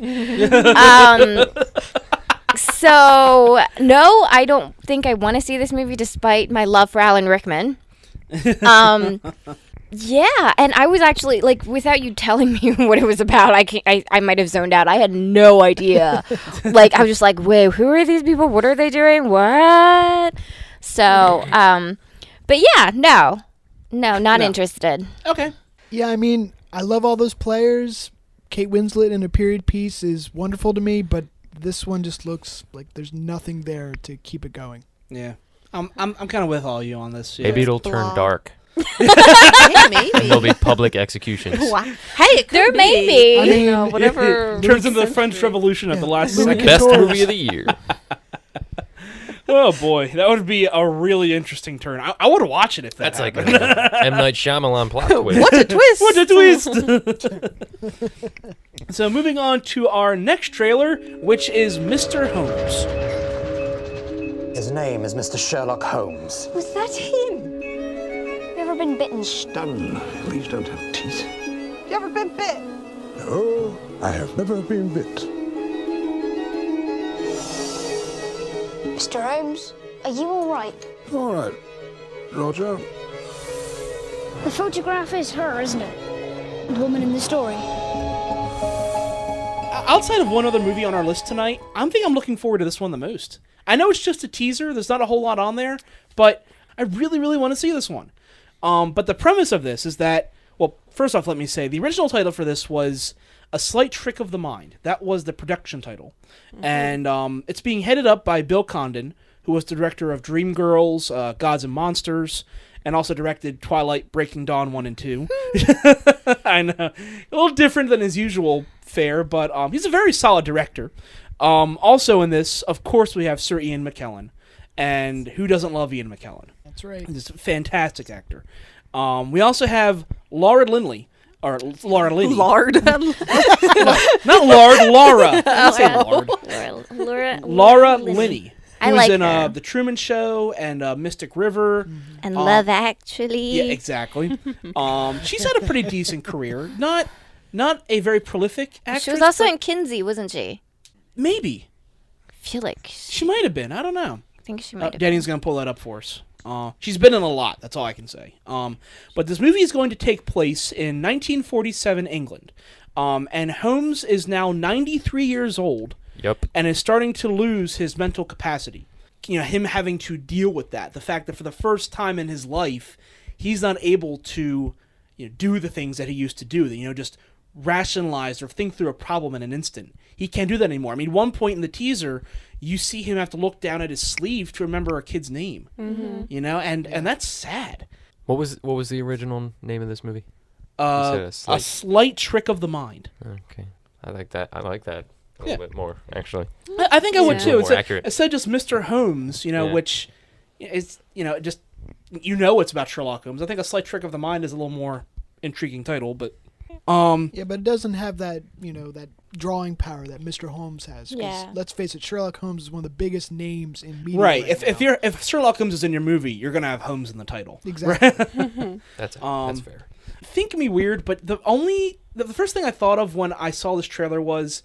So, no, I don't think I want to see this movie despite my love for Alan Rickman. Yeah, and I was actually, without you telling me what it was about, I might have zoned out. I had no idea. I was just like, wait, who are these people? What are they doing? What? So, but yeah, no, not interested. Okay. Yeah, I mean, I love all those players. Kate Winslet in a period piece is wonderful to me, but this one just looks like there's nothing there to keep it going. Yeah. I'm kind of with all you on this. Yeah. Maybe it'll turn dark. Yeah, maybe. And there'll be public executions. Wow. Hey, it could be. May be. I mean, whatever. Turns into the French Revolution at the last second. Best movie of the year. Oh boy, that would be a really interesting turn. I would watch it if That's happened. like a M. Night Shyamalan plot twist. What a twist! What a twist! So moving on to our next trailer, which is Mr. Holmes. His name is Mr. Sherlock Holmes. Was that him? You ever been bitten? Stung. Please don't have teeth. You ever been bit? No, I have never been bit. Mr. Holmes, are you all right? All right, Roger. The photograph is her, isn't it? The woman in the story. Outside of one other movie on our list tonight, I'm looking forward to this one the most. I know it's just a teaser. There's not a whole lot on there, but I really, really want to see this one. But the premise of this is that, well, first off, let me say, the original title for this was A Slight Trick of the Mind. That was the production title. Mm-hmm. And it's being headed up by Bill Condon, who was the director of Dreamgirls, Gods and Monsters, and also directed Twilight, Breaking Dawn 1 and 2. I know. A little different than his usual fare, but he's a very solid director. Also in this, of course, we have Sir Ian McKellen. And who doesn't love Ian McKellen? That's right. He's a fantastic actor. We also have Laura Linney. Or Laura Linney. Lard. Not Lard, Laura. I didn't say Lard. Laura Linney. I Who was like in her. The Truman Show and Mystic River. And Love Actually. Yeah, exactly. She's had a pretty decent career. Not a very prolific actress. She was also but in Kinsey, wasn't she? maybe. I feel like She might have been. I don't know. I think she might have. Danny's going to pull that up for us. She's been in a lot. That's all I can say. But this movie is going to take place in 1947 England. And Holmes is now 93 years old. Yep. And is starting to lose his mental capacity. You know, him having to deal with that. The fact that for the first time in his life, he's not able to do the things that he used to do. Just rationalize or think through a problem in an instant. He can't do that anymore. I mean, one point in the teaser, you see him have to look down at his sleeve to remember a kid's name. Mm-hmm. And that's sad. What was the original name of this movie? A Slight Trick of the Mind. Okay, I like that. A little bit more, actually. I think I would too. More accurate. Instead of just Mr. Holmes, which is just it's about Sherlock Holmes. I think A Slight Trick of the Mind is a little more intriguing title, but but it doesn't have that that drawing power that Mr. Holmes has. 'Cause Yeah. let's face it, Sherlock Holmes is one of the biggest names in media. right. now. If Sherlock Holmes is in your movie, you're gonna have Holmes in the title. Exactly. That's fair. Think me weird, but the first thing I thought of when I saw this trailer was,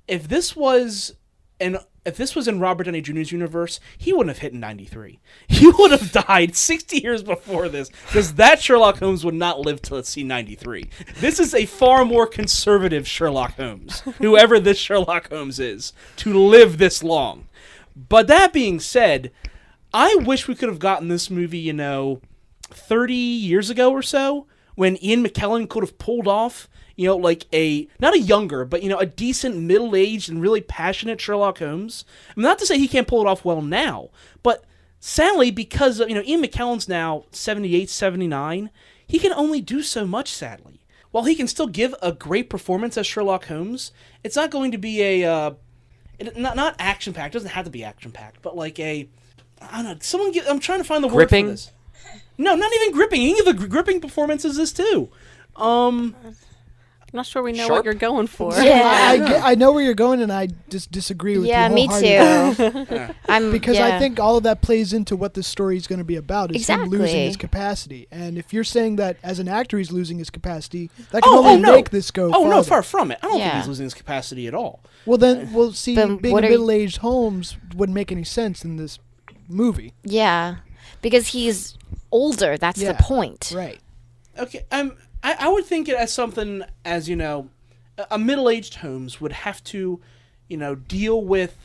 if this was in Robert Downey Jr.'s universe, he wouldn't have hit in 93. He would have died 60 years before this, because that Sherlock Holmes would not live to see 93. This is a far more conservative Sherlock Holmes, whoever this Sherlock Holmes is, to live this long. But that being said, I wish we could have gotten this movie, 30 years ago or so, when Ian McKellen could have pulled off not a younger, but, a decent middle-aged and really passionate Sherlock Holmes. I mean, not to say he can't pull it off well now, but sadly, because of, Ian McKellen's now 78, 79, he can only do so much, sadly. While he can still give a great performance as Sherlock Holmes, it's not going to be not action-packed, it doesn't have to be action-packed, but I don't know, I'm trying to find the word for this. No, not even gripping. Any of the gripping performances is too. I'm not sure we know what you're going for. Yeah. I know where you're going, and I just disagree with you. Yeah, me wholeheartedly. too. Because I think all of that plays into what the story is going to be about, is him losing Exactly. his capacity. And if you're saying that as an actor he's losing his capacity, that can only make this go Oh, no, farther. far from it. I don't think Yeah. he's losing his capacity at all. Well, then, see, Then being a what are you- middle-aged Holmes wouldn't make any sense in this movie. Yeah, because he's older. That's Yeah. the point. Right. Okay, I would think it as something as, a middle-aged Holmes would have to, deal with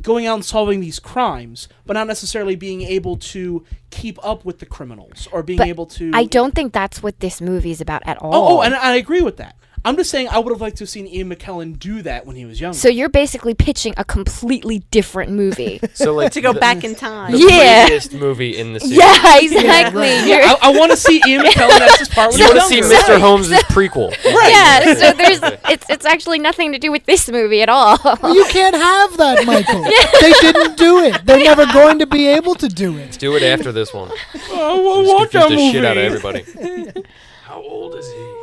going out and solving these crimes, but not necessarily being able to keep up with the criminals or being But able to... I don't think that's what this movie's about at all. Oh, and I agree with that. I'm just saying I would have liked to have seen Ian McKellen do that when he was younger. So you're basically pitching a completely different movie. So To go back in time. the Yeah. previous movie in the series. Yeah, exactly. Yeah, I want to see Ian McKellen as his part when You he want was to see younger. Mr. Holmes' prequel. Yeah, so it's actually nothing to do with this movie at all. You can't have that, Michael. They didn't do it. They're never going to be able to do it. Do it after this one. Oh, Just watch confuse that the movie. shit out of everybody. How old is he?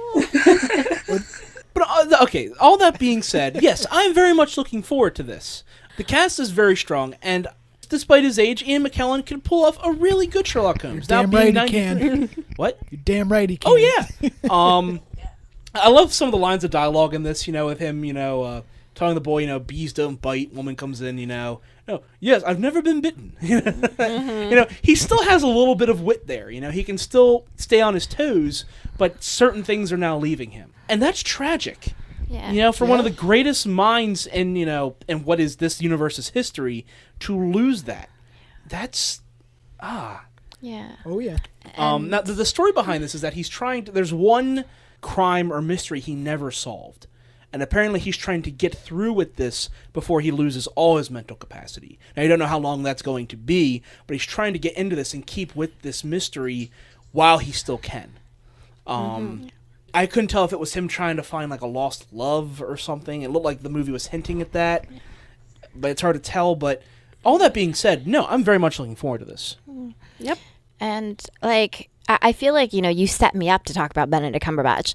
But okay, all that being said, yes, I'm very much looking forward to this. The cast is very strong, and despite his age, Ian McKellen can pull off a really good Sherlock Holmes. Damn being right he 93. can. What? You're damn right he can. Oh yeah. I love some of the lines of dialogue in this. With him, telling the boy, bees don't bite. Woman comes in, no, yes, I've never been bitten. He still has a little bit of wit there. He can still stay on his toes, but certain things are now leaving him, and that's tragic. Yeah. For one of the greatest minds in what is this universe's history, to lose that, that's Yeah. Oh yeah. Now the story behind this is that he's trying to. There's one crime or mystery he never solved, And apparently he's trying to get through with this before he loses all his mental capacity. Now, you don't know how long that's going to be, but he's trying to get into this and keep with this mystery while he still can. I couldn't tell if it was him trying to find like a lost love or something. It looked like the movie was hinting at that, but it's hard to tell. But all that being said, no, I'm very much looking forward to this. Yep. And like I feel like you set me up to talk about Benedict Cumberbatch,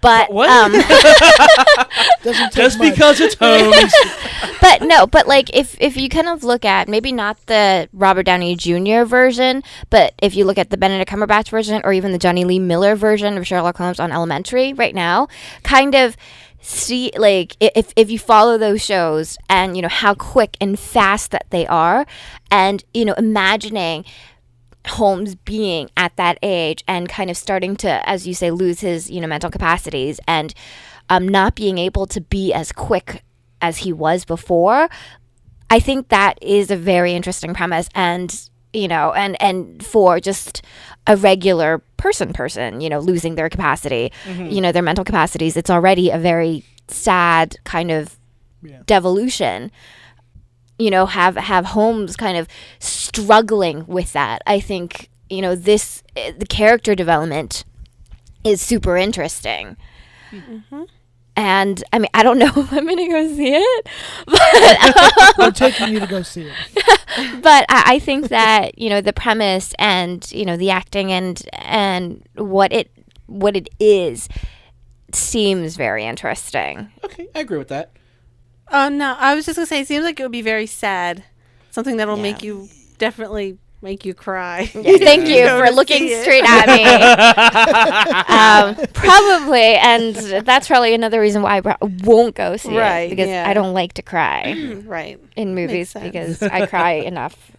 but What? Doesn't take Just much. because it's Holmes. but like if you kind of look at maybe not the Robert Downey Jr. version, but if you look at the Benedict Cumberbatch version or even the Johnny Lee Miller version of Sherlock Holmes on Elementary right now, kind of see like if you follow those shows and how quick and fast that they are, and imagining Holmes being at that age and kind of starting to, as you say, lose his mental capacities and not being able to be as quick as he was before, I think that is a very interesting premise. And and for just a regular person losing their capacity, their mental capacities, it's already a very sad kind of devolution. Have Holmes kind of struggling with that. I think, the character development is super interesting. Mm-hmm. And, I mean, I don't know if I'm going to go see it, but... I'm taking you to go see it. But I think that, the premise and, the acting and what it is seems very interesting. Okay, I agree with that. No, I was just going to say, it seems like it would be very sad. Something that'll definitely make you cry. Yeah, thank you for looking straight at me. Probably, and that's probably another reason why I won't go see it, because I don't like to cry in movies because I cry enough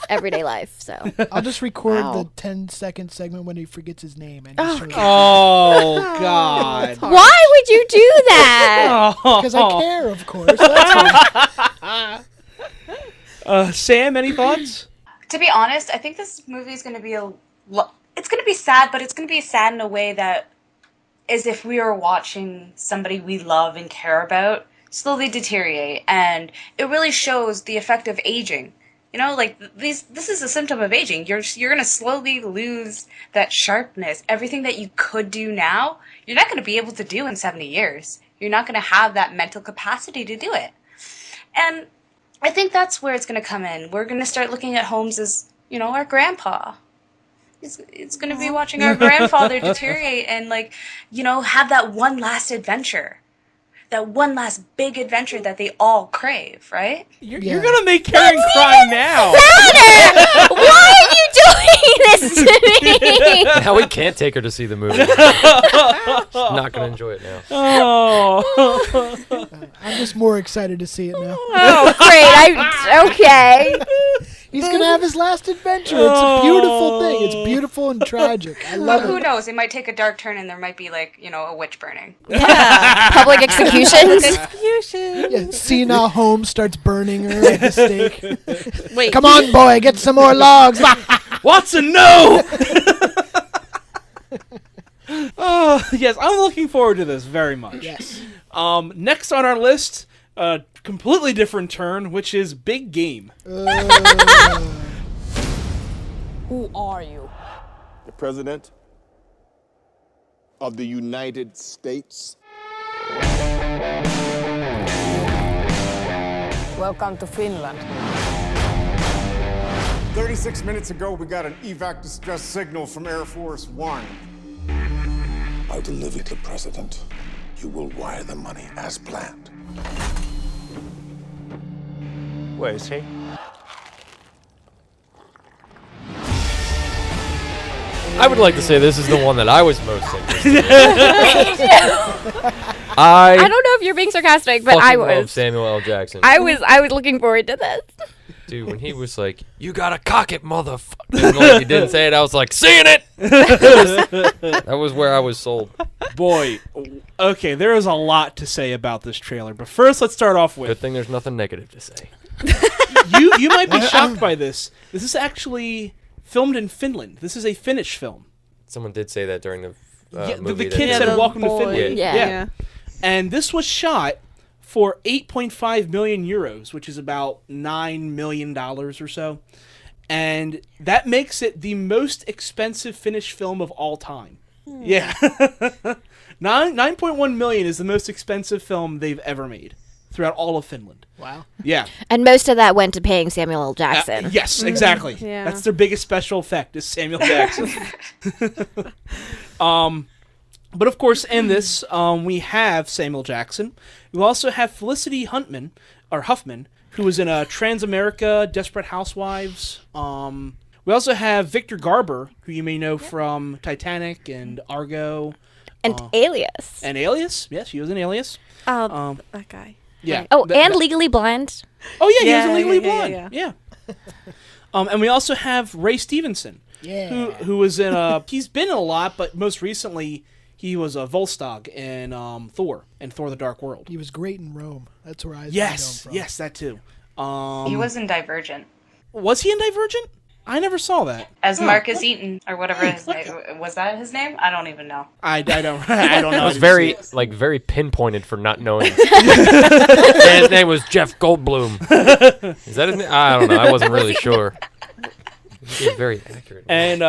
everyday life. So I'll just record the 10-second segment when he forgets his name and just Oh God! Why would you do that? Because I care, of course. That's why. Sam, any thoughts? To be honest, I think this movie is going to be it's going to be sad, but it's going to be sad in a way that is if we were watching somebody we love and care about slowly deteriorate, and it really shows the effect of aging. Like this is a symptom of aging. You're going to slowly lose that sharpness. Everything that you could do now, you're not going to be able to do in 70 years. You're not going to have that mental capacity to do it. And I think that's where it's going to come in. We're going to start looking at Holmes as, our grandpa. It's going to be watching our grandfather deteriorate and, have that one last adventure. That one last big adventure that they all crave, right? You're going to make Karen cry now. Sadder! Why are you doing this to me? Now we can't take her to see the movie. She's not going to enjoy it now. Oh. I'm just more excited to see it now. Oh, great. Okay. He's going to have his last adventure. It's a beautiful thing. It's beautiful and tragic. I love Who it. knows? It might take a dark turn and there might be, a witch burning. Yeah. Public executions. Yeah, Senile Holmes starts burning her at the stake. Wait. Come on, boy, get some more logs. Watson, no! Yes, I'm looking forward to this very much. Yes. Next on our list, a completely different turn, which is Big Game. Who are you? The President of the United States. Welcome to Finland. 36 minutes ago, we got an evac distress signal from Air Force One. I'll deliver to the President. You will wire the money as planned. Where is he? I would like to say this is the one that I was most interested in. I don't know if you're being sarcastic, but I love was. Samuel L. Jackson. I was looking forward to this. Dude, when he was like, "You gotta cock it, motherfucker," like he didn't say it, I was like, "Seeing it." That was where I was sold. Boy, okay, there is a lot to say about this trailer, but first let's start off with. Good thing there's nothing negative to say. You might be shocked by this. This is actually filmed in Finland. This is a Finnish film. Someone did say that during the The movie. kid said, "Welcome to Finland." Yeah. And this was shot for 8.5 million euros, which is about $9 million or so. And that makes it the most expensive Finnish film of all time. Yeah. 9.1 million is the most expensive film they've ever made throughout all of Finland. Wow. Yeah. And most of that went to paying Samuel L. Jackson. Yes, exactly. Yeah. That's their biggest special effect is Samuel Jackson. But of course, in this, we have Samuel Jackson. We also have Felicity Huffman, who was in Transamerica, Desperate Housewives. We also have Victor Garber, who you may know from Titanic and Argo. And Alias. And Alias. Yes, he was in Alias. Oh, that guy. Yeah. Oh, and Legally Blonde. Oh, yeah, he was in Yeah, Legally yeah, Blonde. yeah. And we also have Ray Stevenson, who was in he's been in a lot, but most recently he was a Volstagg in Thor and Thor: The Dark World. He was great in Rome. That's where I know him from. Yes, that too. He was in Divergent. Was he in Divergent? I never saw that. As Marcus Eaton, or whatever his name was. That his name? I don't even know. I don't know. It was very pinpointed for not knowing. His name was Jeff Goldblum. Is that his name? I don't know. I wasn't really sure. He was very accurate. And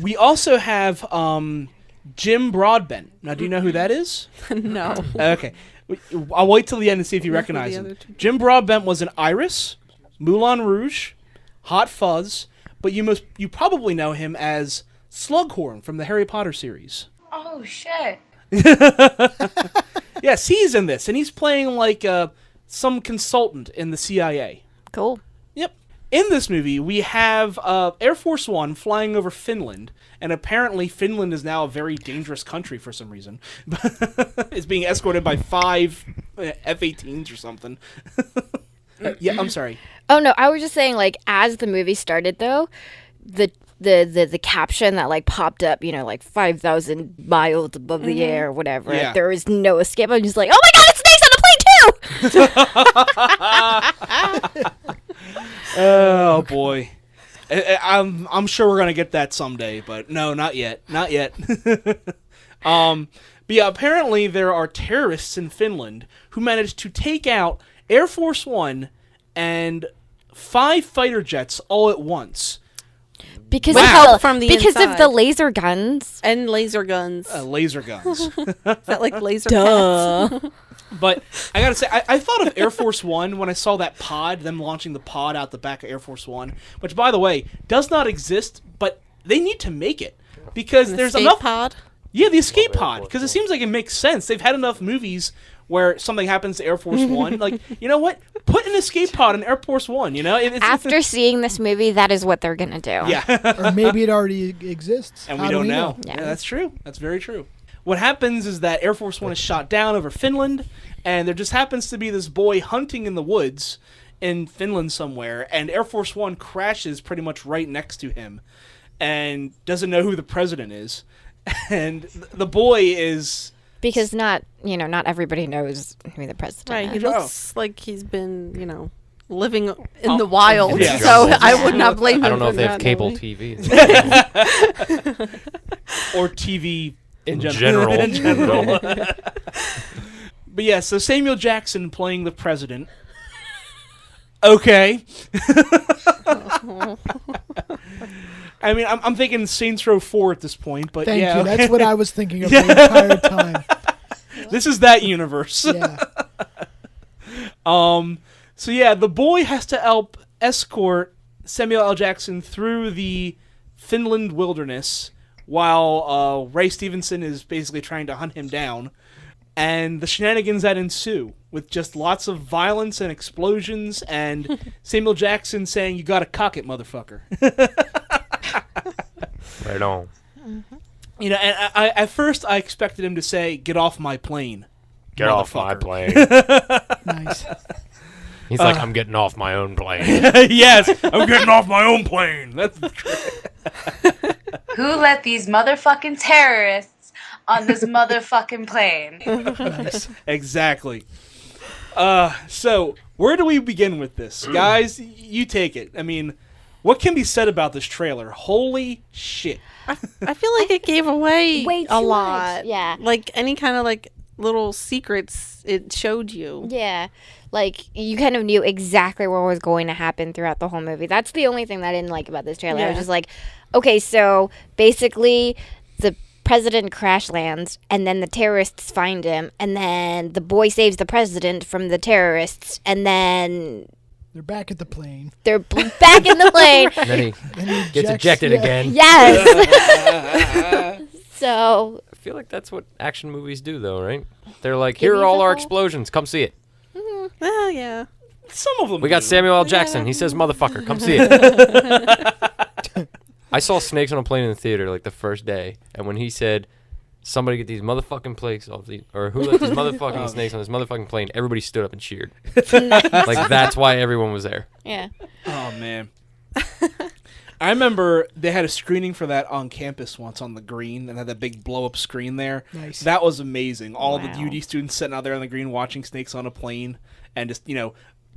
we also have Jim Broadbent. Now, do you know who that is? No. Okay. I'll wait till the end and see if you recognize him. Jim Broadbent was in Iris, Moulin Rouge, Hot Fuzz, but you probably know him as Slughorn from the Harry Potter series. Oh, shit. Yes, he's in this, and he's playing like some consultant in the CIA. Cool. Yep. In this movie, we have Air Force One flying over Finland, and apparently Finland is now a very dangerous country for some reason. It's being escorted by 5 F-18s or something. Yeah, I'm sorry. Oh no, I was just saying, like, as the movie started though, the caption that like popped up, 5,000 miles above the air or whatever. Yeah. There is no escape. I'm just like, oh my god, it's snakes on the plane too. Oh boy. I'm sure we're gonna get that someday, but no, not yet. But yeah, apparently there are terrorists in Finland who managed to take out Air Force One and 5 fighter jets all at once. Because Wow. From the because of inside. the laser guns. And laser guns. Laser guns. Is that like laser Duh. cats? But I gotta say, I thought of Air Force One when I saw that pod, them launching the pod out the back of Air Force One, which, by the way, does not exist, but they need to make it. Because An there's escape enough... pod? Yeah, the escape pod, because it seems like it makes sense. They've had enough movies where something happens to Air Force One. Like, you know what? Put an escape pod in Air Force One, After seeing this movie, that is what they're gonna do. Yeah. Or maybe it already exists. And How we do don't know. Yeah. Yeah, that's true. That's very true. What happens is that Air Force One is shot down over Finland, and there just happens to be this boy hunting in the woods in Finland somewhere, and Air Force One crashes pretty much right next to him and doesn't know who the president is. And the boy is... Because not everybody knows who the president Right. He is. looks like he's been, living in the wild. yeah. So I would not blame him. I don't know for if they have not cable knowing. TV. or TV In general. in general. But yeah, so Samuel Jackson playing the president. Okay. I mean, I'm thinking Saints Row 4 at this point, but Thank yeah. you. That's what I was thinking of the entire time. This is that universe. Yeah. So yeah, the boy has to help escort Samuel L. Jackson through the Finland wilderness while Ray Stevenson is basically trying to hunt him down. And the shenanigans that ensue with just lots of violence and explosions and Samuel Jackson saying, "You gotta cock it, motherfucker." Right on. And I at first I expected him to say, "Get off my plane." Get off my motherfucker." plane. Nice. He's like, I'm getting off my own plane. Yes, I'm getting off my own plane. That's Who let these motherfucking terrorists on this motherfucking plane? Nice. Exactly. So where do we begin with this, guys? You take it. I mean, what can be said about this trailer? Holy shit! I feel like it gave away Way a too lot. much, yeah. Like any kind of like little secrets it showed you. Yeah. Like, you kind of knew exactly what was going to happen throughout the whole movie. That's the only thing that I didn't like about this trailer. I was Yeah. just like, okay, so basically the president crash lands, and then the terrorists find him, and then the boy saves the president from the terrorists, and then They're back at the plane. they're back in the plane. And then he And gets ejected again. Yes. So I feel like that's what action movies do, though, right? They're like, here are all our explosions. Come see it. Well, yeah. Some of them. We got do. Samuel L. Jackson. He says, motherfucker, come see it. I saw Snakes on a Plane in the theater like the first day, and when he said, somebody get these motherfucking planes off the, or who let these motherfucking snakes on this motherfucking plane, everybody stood up and cheered. Like, that's why everyone was there. yeah. Oh man. I remember they had a screening for that on campus once on the green, and had that big blow-up screen there. Nice. That was amazing. All the Wow. UD students sitting out there on the green watching Snakes on a Plane, and just,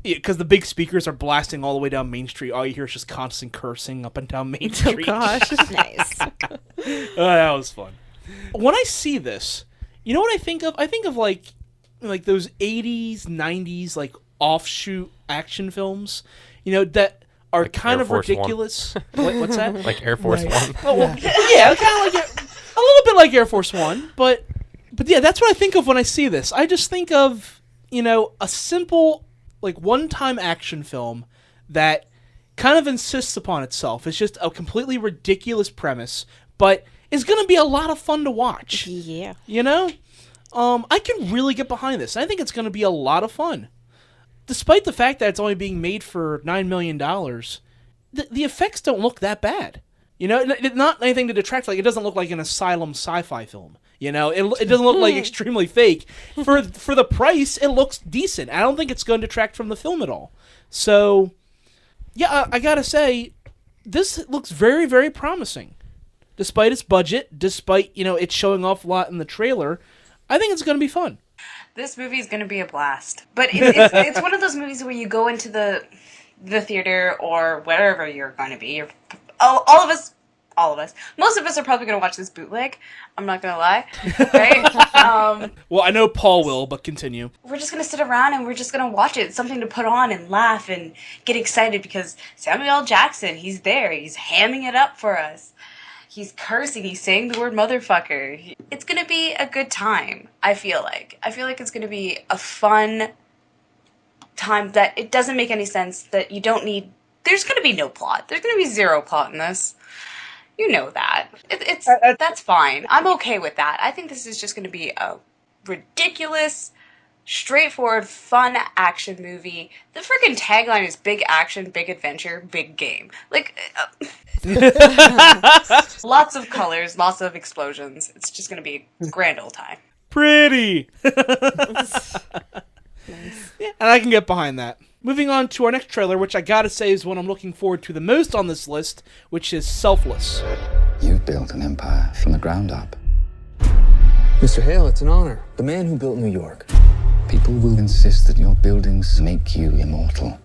because the big speakers are blasting all the way down Main Street, all you hear is just constant cursing up and down Main Street. Oh gosh. Nice. That was fun. When I see this, you know what I think of? I think of like those 80s, 90s like offshoot action films, that are Like kind Air of Force One. ridiculous. What's that? Like Air Force Right. One. Oh, well, yeah, kind of like a little bit like Air Force One, but yeah, that's what I think of when I see this. I just think of a simple like one-time action film that kind of insists upon itself. It's just a completely ridiculous premise, but it's going to be a lot of fun to watch. Yeah. I can really get behind this. I think it's going to be a lot of fun. Despite the fact that it's only being made for $9 million, the effects don't look that bad. Not anything to detract. Like, it doesn't look like an asylum sci-fi film. It doesn't look like extremely fake. For the price, it looks decent. I don't think it's going to detract from the film at all. So, yeah, I gotta say, this looks very, very promising. Despite its budget, despite it showing off a lot in the trailer, I think it's going to be fun. This movie is going to be a blast. But it's one of those movies where you go into the theater or wherever you're going to be. All of us, most of us are probably going to watch this bootleg. I'm not going to lie. Right? Well, I know Paul will, but continue. We're just going to sit around and we're just going to watch it. It's something to put on and laugh and get excited because Samuel L. Jackson, he's there. He's hamming it up for us. He's cursing. He's saying the word motherfucker. It's going to be a good time, I feel like. I feel like it's going to be a fun time that it doesn't make any sense, that you don't need... There's going to be no plot. There's going to be zero plot in this. You know that. That's fine. I'm okay with that. I think this is just going to be a ridiculous, straightforward, fun action movie. The freaking tagline is big action, big adventure, big game. Like... lots of colors, lots of explosions. It's just going to be a grand old time. Pretty. Yeah, and I can get behind that. Moving on to our next trailer, which I gotta say is one I'm looking forward to the most on this list, which is Selfless. You've built an empire from the ground up. Mr. Hale, it's an honor. The man who built New York. People will insist that your buildings make you immortal.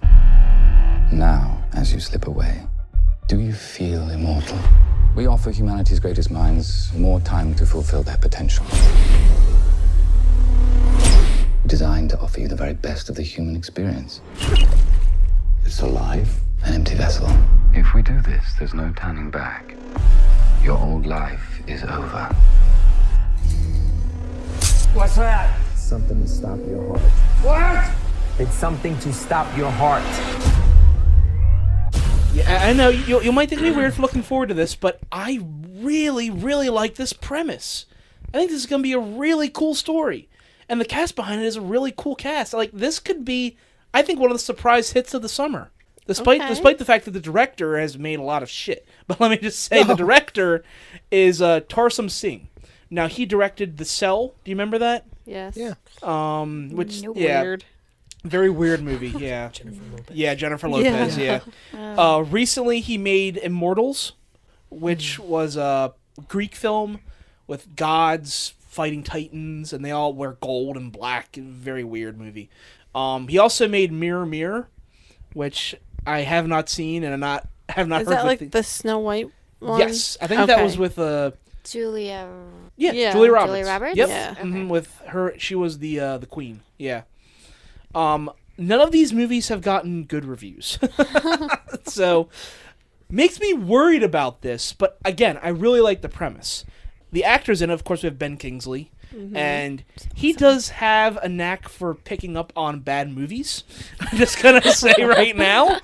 Now, as you slip away, do you feel immortal? We offer humanity's greatest minds more time to fulfill their potential. Designed to offer you the very best of the human experience. It's alive, an empty vessel. If we do this, there's no turning back. Your old life is over. What's that? Something to stop your heart. What? It's something to stop your heart. Yeah, I know you might think me weird for looking forward to this, but I really, really like this premise. I think this is going to be a really cool story. And the cast behind it is a really cool cast. Like, this could be, I think, one of the surprise hits of the summer. Despite the fact that the director has made a lot of shit. But let me just say, the director is Tarsum Singh. Now, he directed The Cell. Do you remember that? Yes. Yeah. Weird. Very weird movie, yeah. Jennifer Lopez, yeah. Recently, he made Immortals, which was a Greek film with gods fighting titans, and they all wear gold and black. Very weird movie. He also made Mirror Mirror, which I have not seen and have not Is heard. that like the Snow White one? Yes, I think that was with Julia. Yeah, Julia Roberts. Julia Roberts? Yep. Yeah. Okay. With her, she was the queen. Yeah. None of these movies have gotten good reviews. So, makes me worried about this, but again, I really like the premise. The actors in it, of course, we have Ben Kingsley, and he does have a knack for picking up on bad movies. I'm just going to say right now.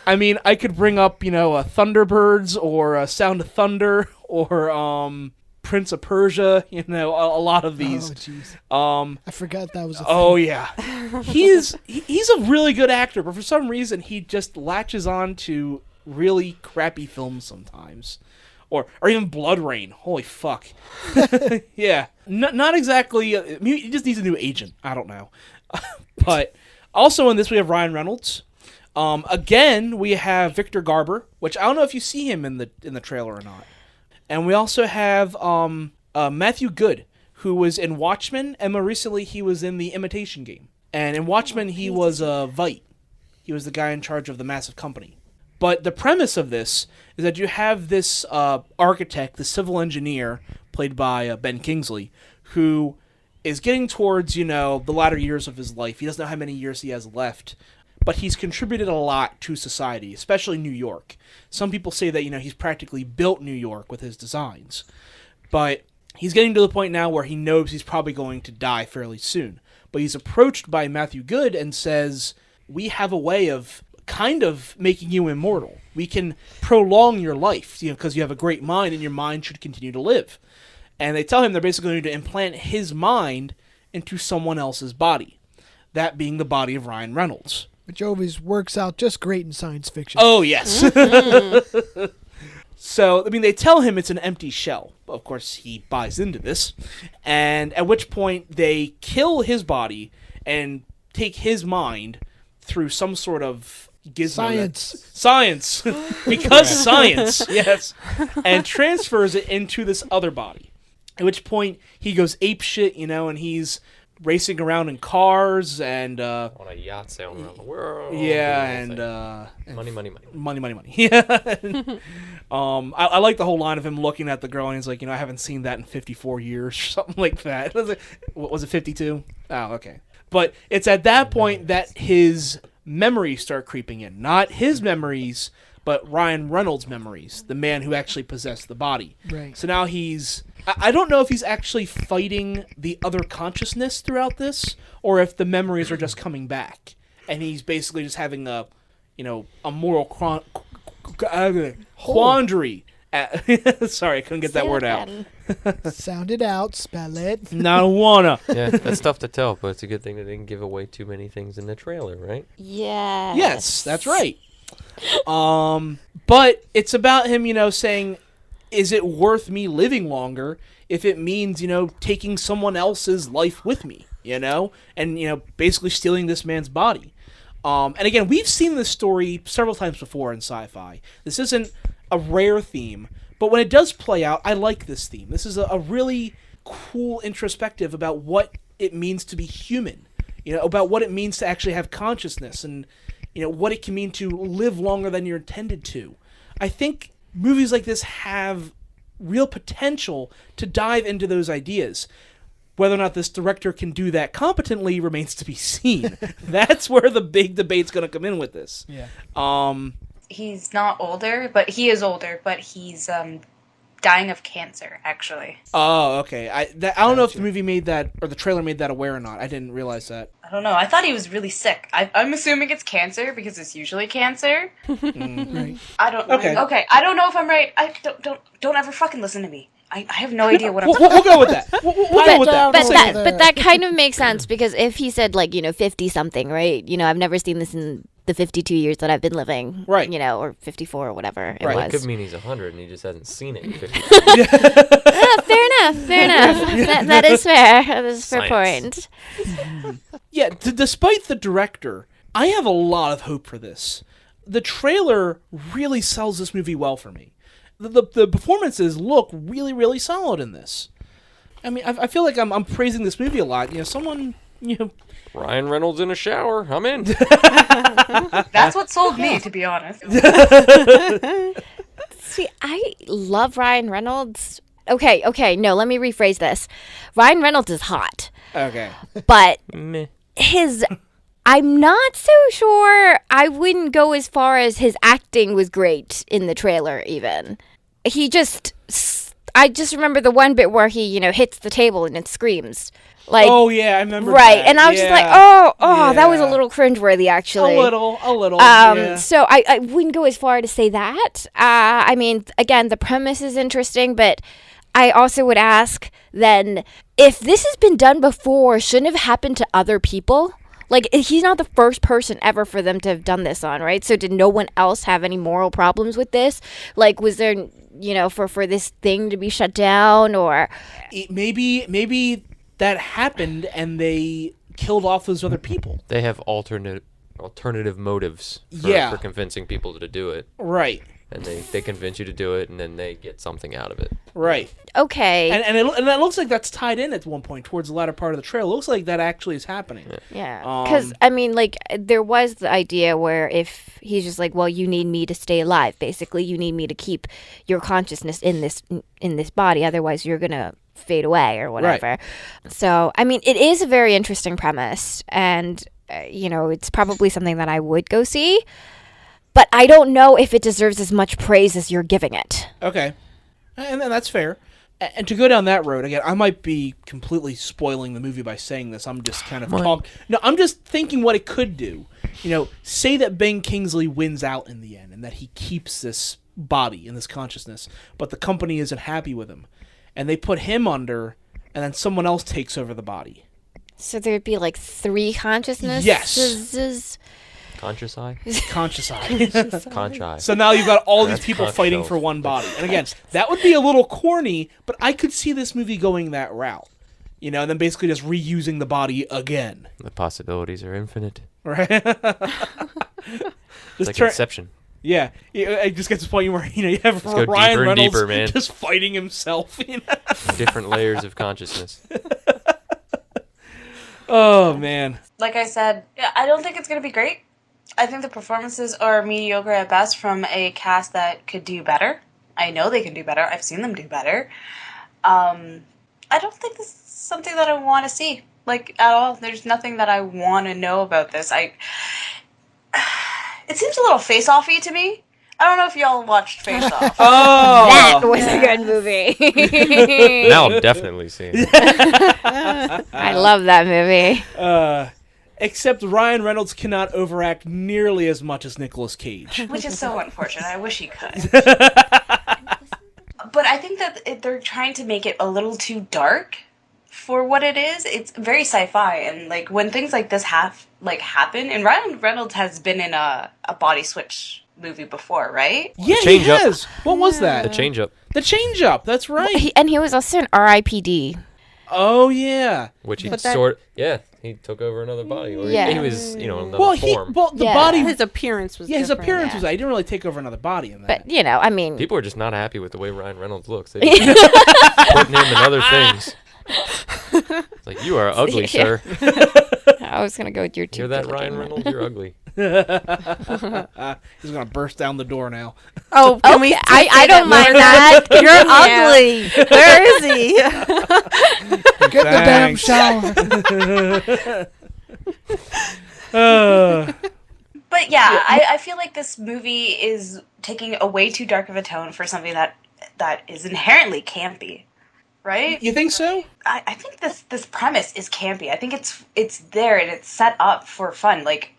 I mean, I could bring up, Thunderbirds or Sound of Thunder or Prince of Persia, a lot of these. Oh, jeez. I forgot that was a thing. Oh, yeah. He's a really good actor, but for some reason, he just latches on to really crappy films sometimes. Or even Blood Rain. Holy fuck. Yeah. Not exactly... he just needs a new agent. I don't know. But also in this, we have Ryan Reynolds. Again, we have Victor Garber, which I don't know if you see him in the trailer or not. And we also have Matthew Good, who was in Watchmen, and more recently he was in The Imitation Game. And in Watchmen, he was Veidt. He was the guy in charge of the massive company. But the premise of this is that you have this architect, the civil engineer, played by Ben Kingsley, who is getting towards, the latter years of his life. He doesn't know how many years he has left, but he's contributed a lot to society, especially New York. Some people say that, he's practically built New York with his designs. But he's getting to the point now where he knows he's probably going to die fairly soon. But he's approached by Matthew Good and says, we have a way of kind of making you immortal. We can prolong your life, because you have a great mind and your mind should continue to live. And they tell him they're basically going to implant his mind into someone else's body. That being the body of Ryan Reynolds. Which always works out just great in science fiction. Oh, yes. So, they tell him it's an empty shell. Of course, he buys into this. And at which point they kill his body and take his mind through some sort of gizmo. Science. Because science, yes. And transfers it into this other body. At which point he goes apeshit, and he's racing around in cars and on a yacht sailing around the world. Yeah, and money. Yeah. I like the whole line of him looking at the girl and he's like, I haven't seen that in 54 years or something like that. Was it 52? Oh, okay. But it's at that point that his memories start creeping in. Not his memories, but Ryan Reynolds' memories, the man who actually possessed the body. Right. So now I don't know if he's actually fighting the other consciousness throughout this, or if the memories are just coming back, and he's basically just having a moral quandary. Sorry, I couldn't get that word out. Sound it out, spell it. Not wanna. Yeah, that's tough to tell, but it's a good thing they didn't give away too many things in the trailer, right? Yes. Yes, that's right. But it's about him, saying, is it worth me living longer if it means, taking someone else's life with me, and, basically stealing this man's body. And again, we've seen this story several times before in sci-fi. This isn't a rare theme, but when it does play out, I like this theme. This is a really cool introspective about what it means to be human, about what it means to actually have consciousness and, what it can mean to live longer than you're intended to. I think movies like this have real potential to dive into those ideas. Whether or not this director can do that competently remains to be seen. That's where the big debate's going to come in with this. Yeah. He's not older, but he is older, but he's dying of cancer, actually. Oh, okay. I don't know if the movie made that, or the trailer made that aware or not. I didn't realize that. I don't know. I thought he was really sick. I'm assuming it's cancer because it's usually cancer. Right. I don't know. Okay. I don't know if I'm right. I don't ever fucking listen to me. I have no idea what I'm We'll go with that. We'll go with that. But that kind of makes sense because if he said 50 something, right? I've never seen this in the 52 years that I've been living, right? Or 54 or whatever it was. It could mean he's 100 and he just hasn't seen it in 52. Fair enough. That is fair. That is a fair point. Yeah, despite the director, I have a lot of hope for this. The trailer really sells this movie well for me. The performances look really, really solid in this. I mean, I feel like I'm praising this movie a lot. Ryan Reynolds in a shower. I'm in. That's what sold me, to be honest. See, I love Ryan Reynolds. Okay. No, let me rephrase this. Ryan Reynolds is hot, Okay. but Meh. I'm not so sure. I wouldn't go as far as his acting was great in the trailer. Even I just remember the one bit where he hits the table and it screams. Like, oh yeah, I remember. Right, that. and I was just like, that was a little cringeworthy, actually. A little. Yeah. So I wouldn't go as far to say that. I mean, again, the premise is interesting, but I also would ask then, if this has been done before, shouldn't it have happened to other people? Like, he's not the first person ever for them to have done this on, right? So did no one else have any moral problems with this? Like, was there, for this thing to be shut down, or maybe that happened and they killed off those other people. They have alternative motives for convincing people to do it. Right. And they convince you to do it, and then they get something out of it. Right. Okay. And it looks like that's tied in at one point towards the latter part of the trail. It looks like that actually is happening. Yeah. Because, I mean, like, there was the idea where if he's just like, well, you need me to stay alive, basically. You need me to keep your consciousness in this body. Otherwise, you're going to fade away or whatever. Right. So, I mean, it is a very interesting premise. And, it's probably something that I would go see. But I don't know if it deserves as much praise as you're giving it. Okay. And that's fair. And to go down that road, again, I might be completely spoiling the movie by saying this. I'm just kind of I'm just thinking what it could do. Say that Ben Kingsley wins out in the end and that he keeps this body and this consciousness, but the company isn't happy with him. And they put him under, and then someone else takes over the body. So there'd be like 3 consciousnesses? Yes. Conscious eye? Conscious eye. Conch eye. So now you've got all these people fighting for one body. And again, that would be a little corny, but I could see this movie going that route. And then basically just reusing the body again. The possibilities are infinite. Right? It's like Inception. Yeah. It just gets to the point where, you have Ryan Reynolds just fighting himself. Different layers of consciousness. Oh, man. Like I said, I don't think it's going to be great. I think the performances are mediocre at best from a cast that could do better. I know they can do better. I've seen them do better. I don't think this is something that I want to see, like, at all. There's nothing that I want to know about this. It seems a little face-off-y to me. I don't know if y'all watched Face Off. That was a good movie. Now I'm definitely seeing it. I love that movie. Except Ryan Reynolds cannot overact nearly as much as Nicolas Cage. Which is so unfortunate. I wish he could. But I think that they're trying to make it a little too dark for what it is. It's very sci-fi, and like when things like this happen, and Ryan Reynolds has been in a body switch movie before, right? Yeah, he has. What was that? The Change Up. The Change Up. That's right. And he was also in R.I.P.D. Oh yeah. Which he he took over another body. Or yeah. He was, another form. The body. His appearance was. Yeah, his different. appearance was. He didn't really take over another body in that. But I mean, people are just not happy with the way Ryan Reynolds looks. They putting him in other things. It's like, you are ugly, sir. I was gonna go with your two. Hear that, Ryan Reynolds? You're ugly. He's gonna burst down the door now. Oh, can we? I don't mind that. You're ugly. Where is he? Get the damn shower. But yeah, I feel like this movie is taking a way too dark of a tone for something that is inherently campy. Right? You think so? I think this premise is campy. I think it's there and it's set up for fun. Like,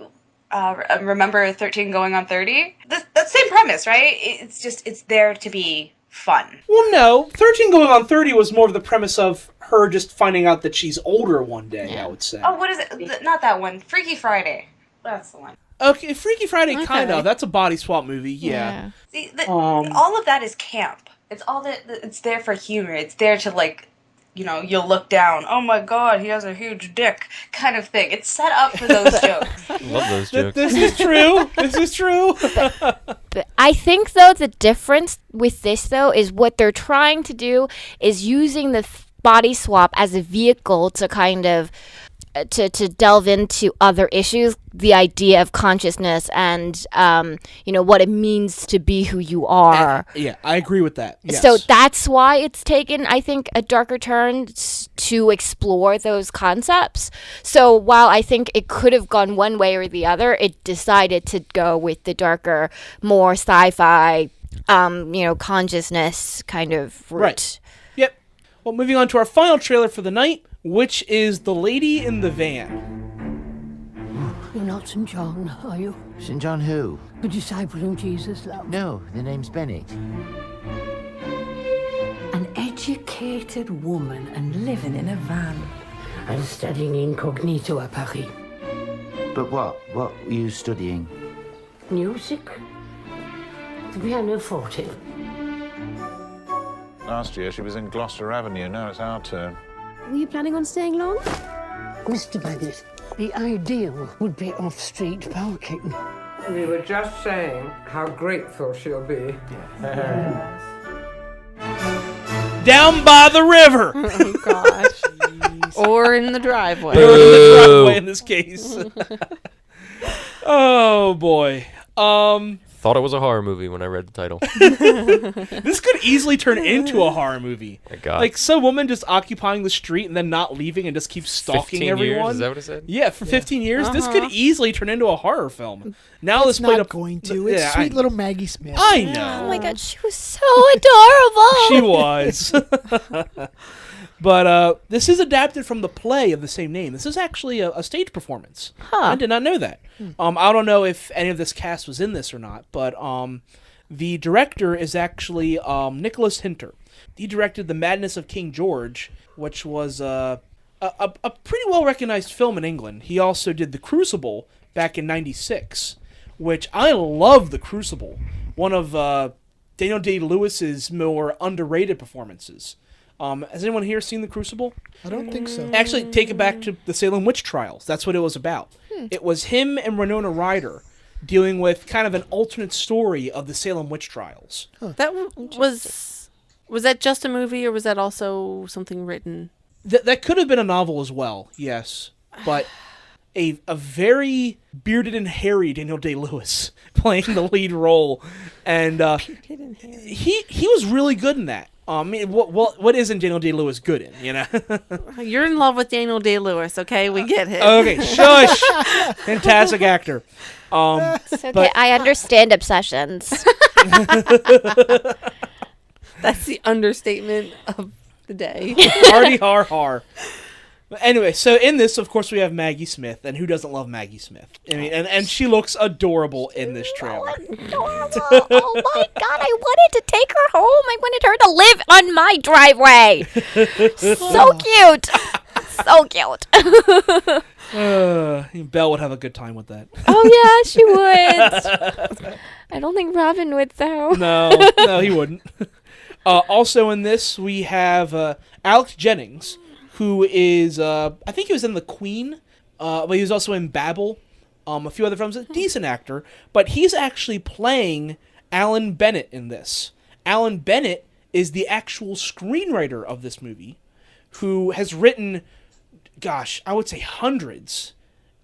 remember 13 going on 30? That same premise, right? It's there to be fun. Well, no. 13 going on 30 was more of the premise of her just finding out that she's older one day, I would say. Oh, what is it? Not that one. Freaky Friday. That's the one. Okay, Freaky Friday, kind of. That's a body swap movie, yeah. See, all of that is camp. It's all that. It's there for humor. It's there to you'll look down. Oh my God, he has a huge dick, kind of thing. It's set up for those jokes. Love those jokes. This is true. This is true. But I think though the difference with this though is what they're trying to do is using the body swap as a vehicle to kind of to delve into other issues, the idea of consciousness and what it means to be who you are. Yeah, I agree with that. Yes. So that's why it's taken, I think, a darker turn to explore those concepts. So while I think it could have gone one way or the other, it decided to go with the darker, more sci-fi, consciousness kind of route. Right. Yep. Well, moving on to our final trailer for the night, which is The Lady in the Van. You're not St. John, are you? St. John who? The disciple whom Jesus loved. No, the name's Benny. An educated woman and living in a van. And studying incognito at Paris. But what? What were you studying? Music. The pianoforte. Last year she was in Gloucester Avenue, now it's our turn. Were you planning on staying long? Mr. Bennet, the ideal would be off-street parking. We were just saying how grateful she'll be. Down by the river! Oh, gosh. Or in the driveway. Or in the driveway in this case. Oh, boy. Thought it was a horror movie when I read the title. This could easily turn into a horror movie. My God. Like some woman just occupying the street and then not leaving and just keeps stalking 15 everyone. years? Is that what it said? Yeah, for 15 years. This could easily turn into a horror film. Now It's not going to. It's sweet little Maggie Smith. I know. Oh my God, she was so adorable. She was. But this is adapted from the play of the same name. This is actually a stage performance. I did not know that. I don't know if any of this cast was in this or not, but the director is actually Nicholas Hinter. He directed The Madness of King George, which was a pretty well-recognized film in England. He also did The Crucible back in '96, which I love The Crucible. One of Daniel Day-Lewis's more underrated performances. Has anyone here seen The Crucible? I don't think so. Actually, take it back to the Salem witch trials. That's what it was about. It was him and Winona Ryder dealing with kind of an alternate story of the Salem witch trials. That was that just a movie, or was that also something written? That could have been a novel as well, yes. But a very bearded and hairy Daniel Day-Lewis playing the lead role. And he was really good in that. I mean, what isn't Daniel Day-Lewis good in, you know? You're in love with Daniel Day-Lewis, okay? We get it. Okay, shush! Fantastic actor. It's okay, I understand obsessions. That's the understatement of the day. Hardy har har. But anyway, so in this, of course, we have Maggie Smith, and who doesn't love Maggie Smith? I mean, and she looks adorable in this trailer. Adorable! Oh my God, I wanted to take her home. I wanted her to live on my driveway. So cute. So cute. Belle would have a good time with that. Oh yeah, she would. I don't think Robin would though. No, he wouldn't. Also in this, we have Alex Jennings, who is, I think he was in The Queen, but he was also in Babel, a few other films. A decent actor, but he's actually playing Alan Bennett in this. Alan Bennett is the actual screenwriter of this movie, who has written, gosh, I would say hundreds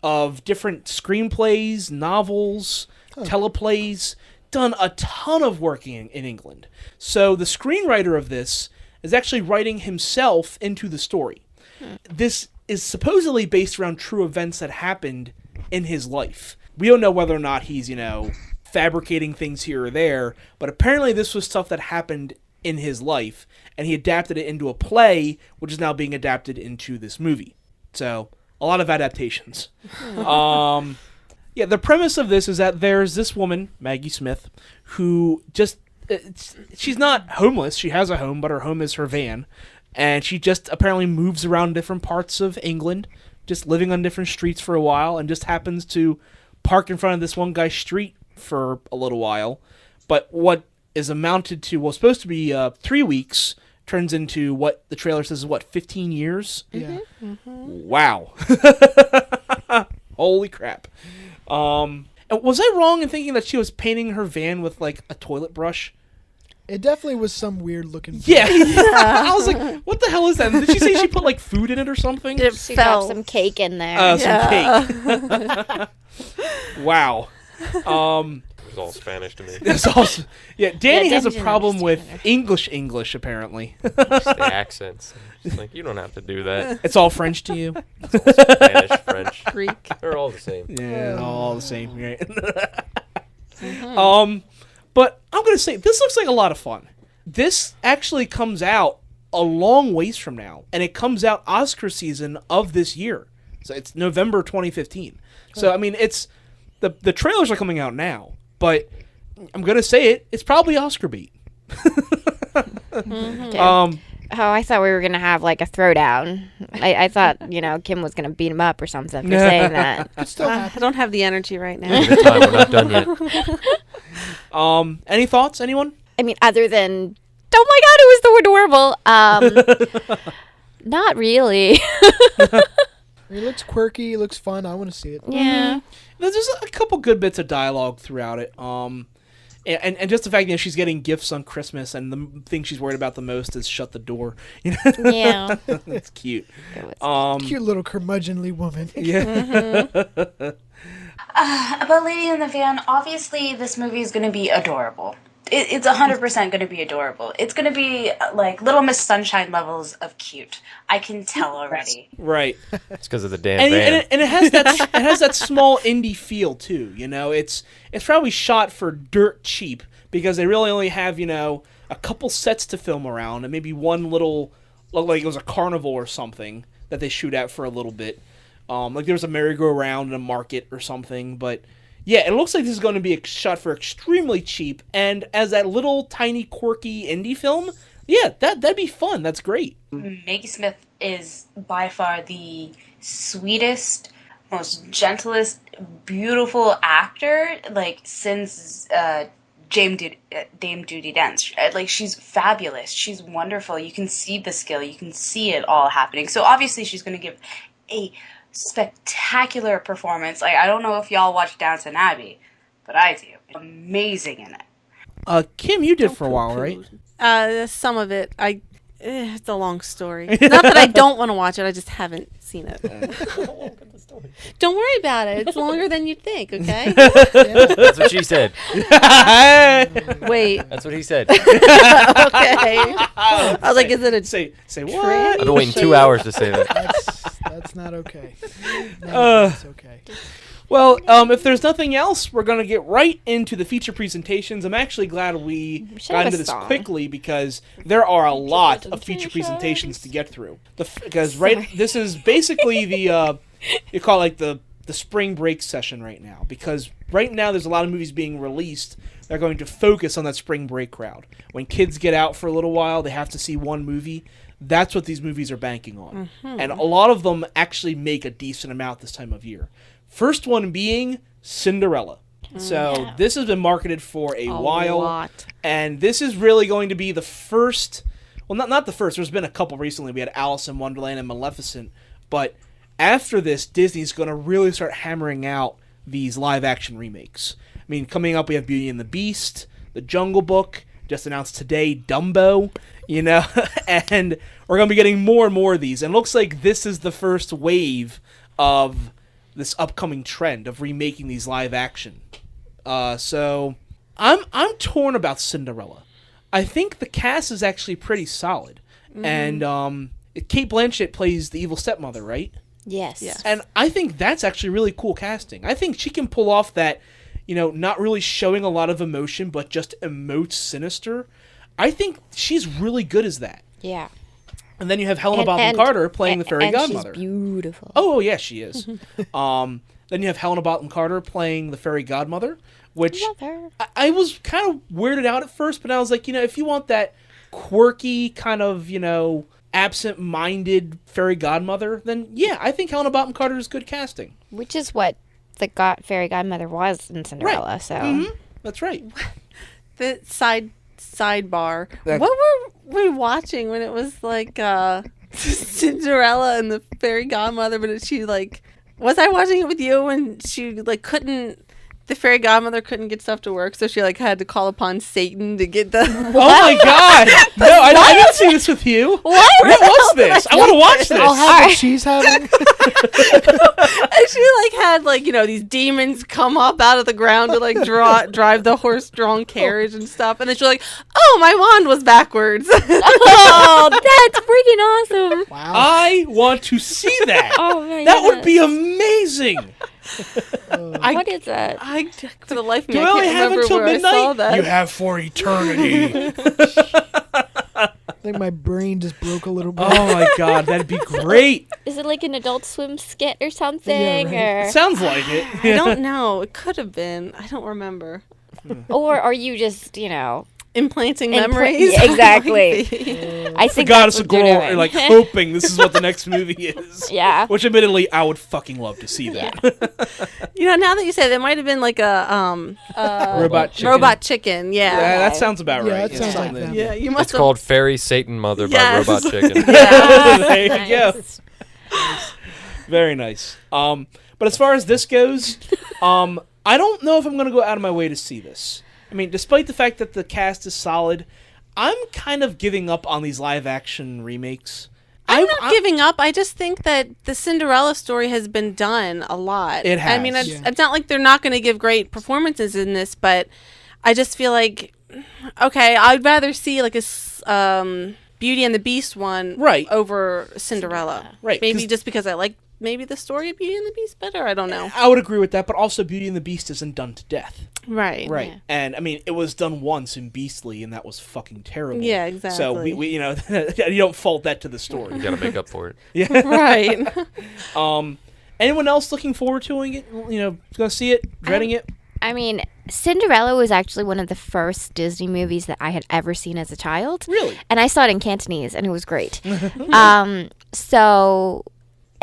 of different screenplays, novels, teleplays, done a ton of work in England. So the screenwriter of this is actually writing himself into the story. This is supposedly based around true events that happened in his life. We don't know whether or not he's, fabricating things here or there, but apparently this was stuff that happened in his life, and he adapted it into a play, which is now being adapted into this movie. So, a lot of adaptations. The premise of this is that there's this woman, Maggie Smith, who just... she's not homeless. She has a home, but her home is her van. And she just apparently moves around different parts of England, just living on different streets for a while, and just happens to park in front of this one guy's street for a little while. But what is amounted to, supposed to be 3 weeks, turns into what the trailer says is, 15 years? Yeah. Wow. Holy crap. And was I wrong in thinking that she was painting her van with, a toilet brush? It definitely was some weird looking. Yeah. I was like, what the hell is that? And did she say she put like food in it or something? She dropped some cake in there. Some cake. Wow. It was all Spanish to me. Danny has a didn't problem with understand English apparently. Just the accents. It's like, you don't have to do that. It's all French to you. It's all Spanish, French, Greek. They're all the same. Yeah, all the same. Right? Mm-hmm. But I'm gonna say this looks like a lot of fun. This actually comes out a long ways from now, and it comes out Oscar season of this year. So it's November 2015. So I mean, it's the trailers are coming out now, but I'm gonna say it's probably Oscar bait. I thought we were gonna have like a throwdown. I thought Kim was gonna beat him up or something for saying that. I don't have the energy right now. Give it time, we're not done yet. Any thoughts? Anyone? I mean, other than oh my god, it was so adorable. Not really. It looks quirky. It looks fun. I want to see it. Yeah. There's a couple good bits of dialogue throughout it. And just the fact that she's getting gifts on Christmas, and the thing she's worried about the most is shut the door. Yeah. It's cute. Cute little curmudgeonly woman. Yeah. About Lady in the Van, obviously this movie is going to be adorable. It's 100% going to be adorable. It's going to be like Little Miss Sunshine levels of cute. I can tell already. Right. It's because of the damn And van. it has that small indie feel too. It's probably shot for dirt cheap because they really only have a couple sets to film around and maybe one little like it was a carnival or something that they shoot at for a little bit. Like there's a merry-go-round and a market or something, but. Yeah, it looks like this is going to be shot for extremely cheap, and as that little tiny quirky indie film, yeah, that'd be fun. That's great. Maggie Smith is by far the sweetest, most gentlest, beautiful actor since Dame Judi Dench. Like she's fabulous. She's wonderful. You can see the skill. You can see it all happening. So obviously she's going to give a spectacular performance. Like I don't know if y'all watch Downton Abbey, but I do. Amazing in it. Kim, you did for a while, right? Some of it. It's a long story. Not that I don't want to watch it. I just haven't seen it. Don't worry about it. It's longer than you think. Okay. That's what she said. Wait. That's what he said. Okay. I was like, is it a say what? I've been waiting 2 hours to say that. That's not okay. That's okay. Well, if there's nothing else, we're going to get right into the feature presentations. I'm actually glad we got into this quickly because there are a lot of feature presentations to get through. This is basically the you call it like the spring break session right now, because right now there's a lot of movies being released that are going to focus on that spring break crowd. When kids get out for a little while, they have to see one movie. That's what these movies are banking on. Mm-hmm. And a lot of them actually make a decent amount this time of year. First one being Cinderella. So this has been marketed for a while. Lot. And this is really going to be the first... Well, not the first. There's been a couple recently. We had Alice in Wonderland and Maleficent. But after this, Disney's going to really start hammering out these live-action remakes. I mean, coming up, we have Beauty and the Beast, The Jungle Book, just announced today, Dumbo, and we're going to be getting more and more of these. And it looks like this is the first wave of this upcoming trend of remaking these live action. So I'm torn about Cinderella. I think the cast is actually pretty solid. Mm-hmm. And Cate Blanchett plays the evil stepmother, right? Yes. And I think that's actually really cool casting. I think she can pull off that, not really showing a lot of emotion, but just emotes sinister. I think she's really good as that. Yeah. And then you have Helena Bonham Carter playing the fairy godmother. She's beautiful. Oh, yeah, she is. Then you have Helena Bonham Carter playing the fairy godmother, which I was kind of weirded out at first, but I was like, if you want that quirky kind of, absent-minded fairy godmother, then yeah, I think Helena Bonham Carter is good casting. Which is what the fairy godmother was in Cinderella. Right. So that's right. The sidebar. What were we watching when it was like Cinderella and the fairy godmother? But she was I watching it with you when she couldn't the fairy godmother couldn't get stuff to work, so she like had to call upon Satan to get the. Oh my god! No, I didn't see this with you. What? What was this? I want to watch this. I'll have what she's having. And she like had like these demons come up out of the ground to like drive the horse-drawn carriage and stuff, and then she's like, "Oh, my wand was backwards." Oh, that's freaking awesome! Wow. I want to see that. Oh my That would be amazing. What is that? For the life of me, Do I I can't only have remember until where I saw midnight? that. You have for eternity. I think my brain just broke a little bit. Oh my god, that'd be great. Is it like an Adult Swim skit or something? right. Or Sounds like it. I don't know. It could have been. I don't remember. or are you just Implanting Impl- memories. Yeah, exactly. I The think goddess that's of what girl you're are doing. like hoping this is what the next movie is. Yeah. Which admittedly I would fucking love to see that. Now that you say it, it might have been like a Robot chicken. Robot chicken. Yeah. Yeah, that sounds about Yeah, right. that sounds like something. them. Yeah, you must It's have. called Fairy Satan Mother Yes. by Robot Chicken. There you go. Very nice. But as far as this goes, I don't know if I'm going to go out of my way to see this. I mean, despite the fact that the cast is solid, I'm kind of giving up on these live-action remakes. I'm not giving up. I just think that the Cinderella story has been done a lot. It has. I mean, it's not like they're not going to give great performances in this, but I just feel like, okay, I'd rather see like a Beauty and the Beast one over Cinderella. Right, Maybe just because I like maybe the story of Beauty and the Beast better. I don't know. I would agree with that, but also Beauty and the Beast isn't done to death. Right. Right. Yeah. And I mean, it was done once in Beastly, and that was fucking terrible. Yeah, exactly. So we you don't fault that to the story. You gotta make up for it. Yeah. Right. Anyone else looking forward to it? Gonna see it, dreading it? I mean, Cinderella was actually one of the first Disney movies that I had ever seen as a child. Really? And I saw it in Cantonese, and it was great. So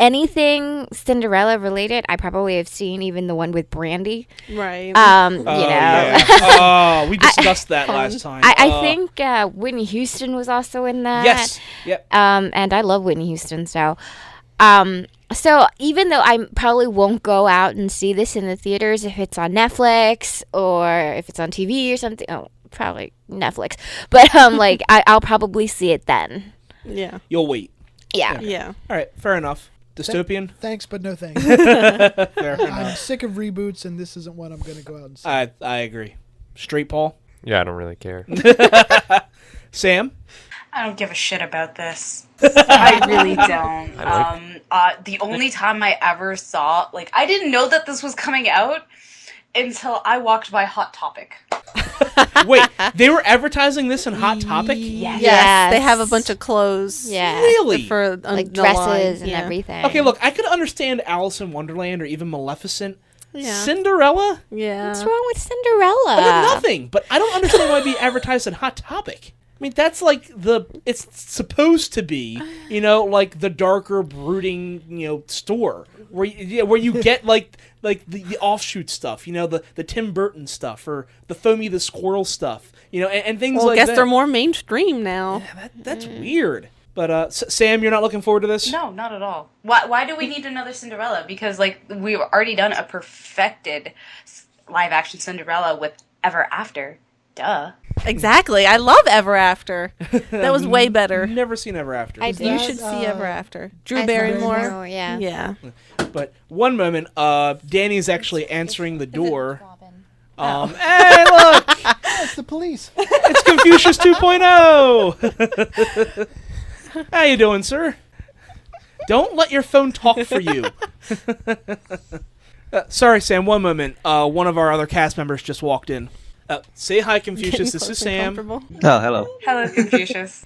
anything Cinderella related, I probably have seen, even the one with Brandy. Right. Oh, we discussed that last time. I think Whitney Houston was also in that. Yes. Yep. And I love Whitney Houston, so. So even though I probably won't go out and see this in the theaters, if it's on Netflix or if it's on TV or something, probably Netflix. But I'll probably see it then. Yeah. You'll wait. Yeah. Yeah. All right. Fair enough. Dystopian. Thanks, but no thanks. Fair I'm enough. sick of reboots, and this isn't one I'm going to go out and see. I agree. Straight Paul. Yeah, I don't really care. Sam. I don't give a shit about this. I really don't. The only time I ever saw, I didn't know that this was coming out until I walked by Hot Topic. Wait, they were advertising this in Hot Topic? Yes. They have a bunch of clothes. Yeah. Really? For Like the line. dresses and Yeah. everything. Okay, look, I could understand Alice in Wonderland or even Maleficent. Yeah. Cinderella? Yeah. What's wrong with Cinderella? Nothing, but I don't understand why it'd be advertised in Hot Topic. I mean, that's it's supposed to be, the darker, brooding, store where you get the offshoot stuff, the Tim Burton stuff or the Foamy the Squirrel stuff, and things Well, like I guess that. they're more mainstream now. Yeah, that's weird. But Sam, you're not looking forward to this? No, not at all. Why do we need another Cinderella? Because we've already done a perfected live action Cinderella with Ever After. Duh. Exactly. I love Ever After. That was way better. Never seen Ever After. You should see Ever After. Drew I Barrymore. know, yeah. Yeah. But one moment, Danny's actually answering the door. Hey, look! It's the police. It's Confucius 2.0! How you doing, sir? Don't let your phone talk for you. Sorry, Sam, one moment. One of our other cast members just walked in. Say hi, Confucius. This is Sam. Oh, hello. Hello, Confucius.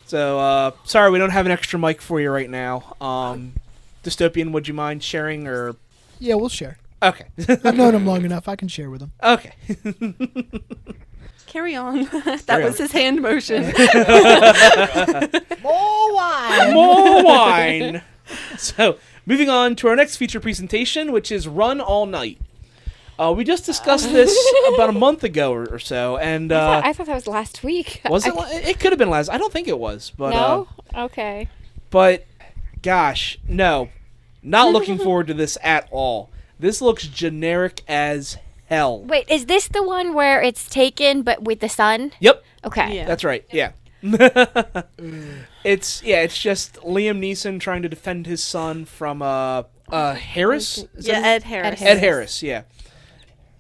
So, sorry, we don't have an extra mic for you right now. Dystopian, would you mind sharing or... Yeah, we'll share. Okay. I've known him long enough. I can share with him. Okay. Carry on. That was his hand motion. More wine. More wine. So, moving on to our next feature presentation, which is Run All Night. We just discussed this about a month ago or so, and I thought that was last week. was it? It could have been last. I don't think it was, but No? Okay. But gosh, no, not looking forward to this at all. This looks generic as hell. Wait, is this the one where it's Taken but with the son? Yep. Okay. That's right. Yeah. It's just Liam Neeson trying to defend his son from Harris. Ed Harris. Ed Harris. Yeah.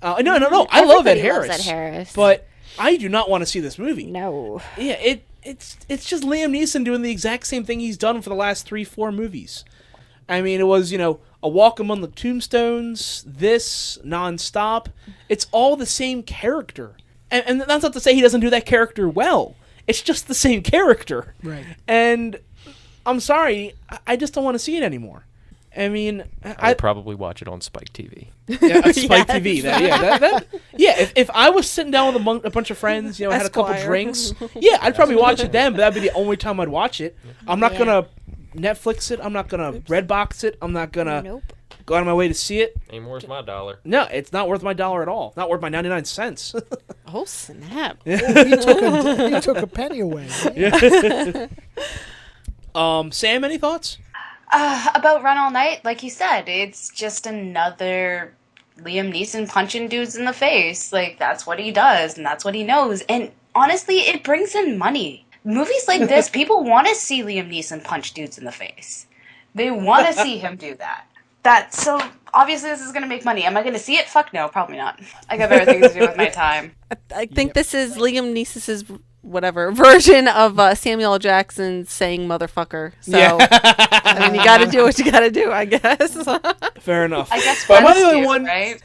No. I love Ed Everybody Harris. loves Ed Harris. But I do not want to see this movie. No. Yeah. It's just Liam Neeson doing the exact same thing he's done for the last 3-4 movies. I mean, it was A Walk Among the Tombstones. This nonstop. It's all the same character, and that's not to say he doesn't do that character well. It's just the same character. Right. And I'm sorry, I just don't want to see it anymore. I mean, I'd probably watch it on Spike TV. Yeah, Spike TV. If I was sitting down with a bunch of friends, had a couple drinks, I'd probably watch it then. But that'd be the only time I'd watch it. I'm not gonna Netflix it. I'm not gonna Redbox it. I'm not gonna go out of my way to see it. Ain't worth my $1. No, it's not worth my $1 at all. Not worth my 99 cents. Oh snap! He took a penny away. Yeah. Sam, any thoughts? About Run All Night, like you said, it's just another Liam Neeson punching dudes in the face. Like, that's what he does, and that's what he knows. And honestly, it brings in money. Movies like this, people want to see Liam Neeson punch dudes in the face. They want to see him do that. So obviously this is going to make money. Am I going to see it? Fuck no, probably not. I got better things to do with my time. I think this is Liam Neeson's version of Samuel L. Jackson saying motherfucker. So I mean, you got to do what you got to do, I guess. Fair enough. I guess but am I the friends only do, one? right?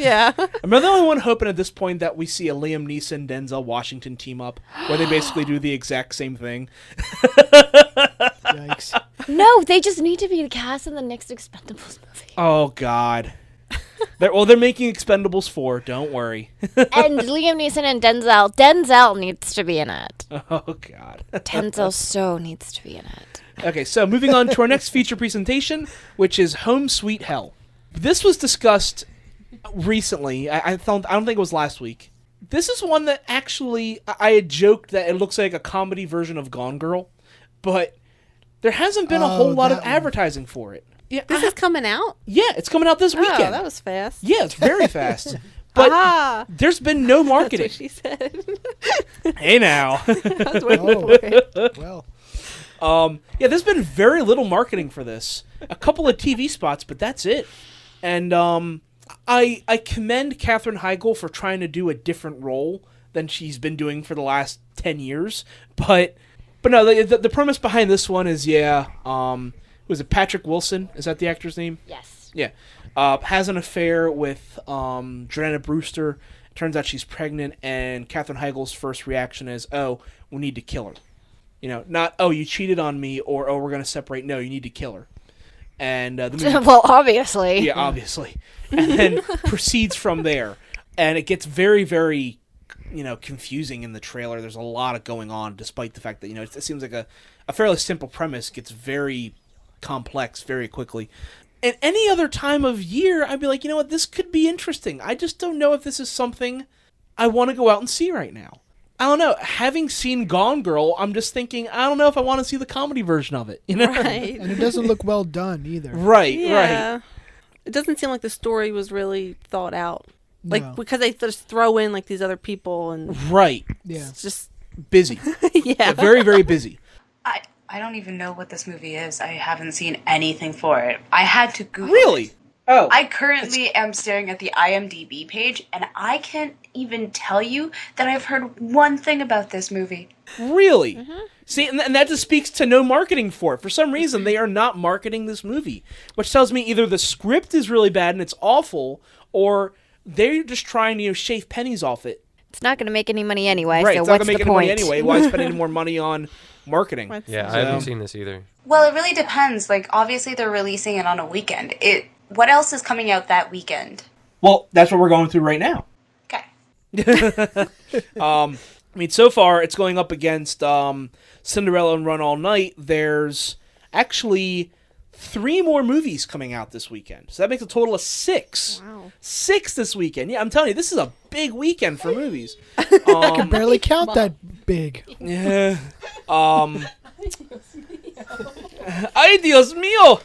Yeah. Am I the only one hoping at this point that we see a Liam Neeson Denzel Washington team up where they basically do the exact same thing? Yikes. No, they just need to be the cast in the next Expendables movie. Oh God. They're making Expendables 4. Don't worry. And Liam Neeson and Denzel. Denzel needs to be in it. Oh God. Denzel so needs to be in it. Okay, so moving on to our next feature presentation, which is Home Sweet Hell. This was discussed recently. I don't think it was last week. This is one that actually I had joked that it looks like a comedy version of Gone Girl, but there hasn't been a whole lot of advertising for it. Yeah, this is coming out? Yeah, it's coming out this weekend. Oh, that was fast. Yeah, it's very fast. But there's been no marketing. That's what she said. Hey now. I was waiting for it. Well. Yeah, there's been very little marketing for this. A couple of TV spots, but that's it. And I commend Katherine Heigl for trying to do a different role than she's been doing for the last 10 years. But no, the premise behind this one is, was it Patrick Wilson? Is that the actor's name? Yes. Yeah. Has an affair with Jordana Brewster. Turns out she's pregnant, and Katherine Heigl's first reaction is, "Oh, we need to kill her." Not, "Oh, you cheated on me," or, "Oh, we're going to separate." No, you need to kill her. And the movie, well, obviously. Yeah, obviously. And then proceeds from there. And it gets very, very, confusing in the trailer. There's a lot of going on, despite the fact that, it seems like a fairly simple premise gets very complex very quickly. And any other time of year, I'd be like, you know what, this could be interesting. I just don't know if this is something I want to go out and see right now. I don't know. Having seen Gone Girl, I'm just thinking, I don't know if I want to see the comedy version of it. Right. And it doesn't look well done either. Right. It doesn't seem like the story was really thought out. No. Because they just throw in these other people and right. Yeah. It's just busy. Yeah. Very, very busy. I don't even know what this movie is. I haven't seen anything for it. I had to Google Really? it. Oh. I currently am staring at the IMDb page, and I can't even tell you that I've heard one thing about this movie. Really? Mm-hmm. See, and that just speaks to no marketing for it. For some reason, they are not marketing this movie, which tells me either the script is really bad and it's awful, or they're just trying to shave pennies off it. It's not going to make any money anyway, Right, so it's not what's going to the make any point? money anyway. Why spend any more money on marketing? Yeah, I haven't seen this either. Well, it really depends. Obviously, they're releasing it on a weekend. What else is coming out that weekend? Well, that's what we're going through right now. Okay. So far, it's going up against Cinderella and Run All Night. There's actually 3 more movies coming out this weekend. So that makes a total of 6. Wow. 6 this weekend. Yeah, I'm telling you, this is a big weekend for movies. I can barely count that big. Yeah. Ay, Dios mío!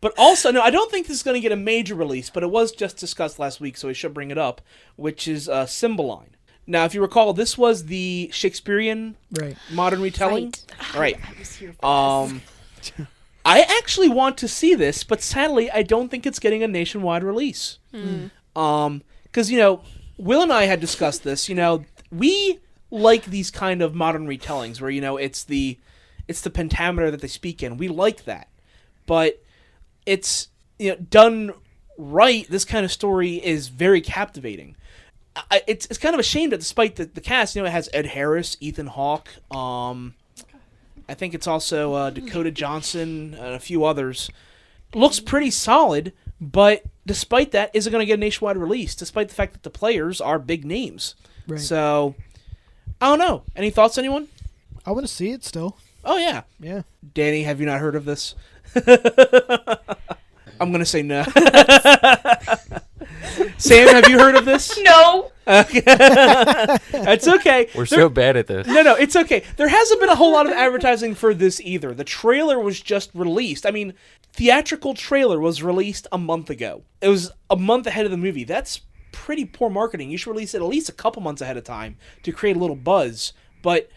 But also, no, I don't think this is going to get a major release, but it was just discussed last week, so I should bring it up, which is Cymbeline. Now, if you recall, this was the Shakespearean modern retelling. Right. I actually want to see this, but sadly, I don't think it's getting a nationwide release. Because, Will and I had discussed this. We like these kind of modern retellings where, it's the pentameter that they speak in. We like that. But it's, done right, this kind of story is very captivating. It's kind of a shame that despite the cast, it has Ed Harris, Ethan Hawke, I think it's also Dakota Johnson and a few others. Looks pretty solid, but despite that, isn't going to get a nationwide release, despite the fact that the players are big names. Right. So, I don't know. Any thoughts, anyone? I want to see it still. Oh, yeah. Yeah. Danny, have you not heard of this? I'm going to say no. Sam, have you heard of this? No. Okay. It's okay. We're so bad at this. No, it's okay. There hasn't been a whole lot of advertising for this either. The trailer was just released. I mean, theatrical trailer was released a month ago. It was a month ahead of the movie. That's pretty poor marketing. You should release it at least a couple months ahead of time to create a little buzz. But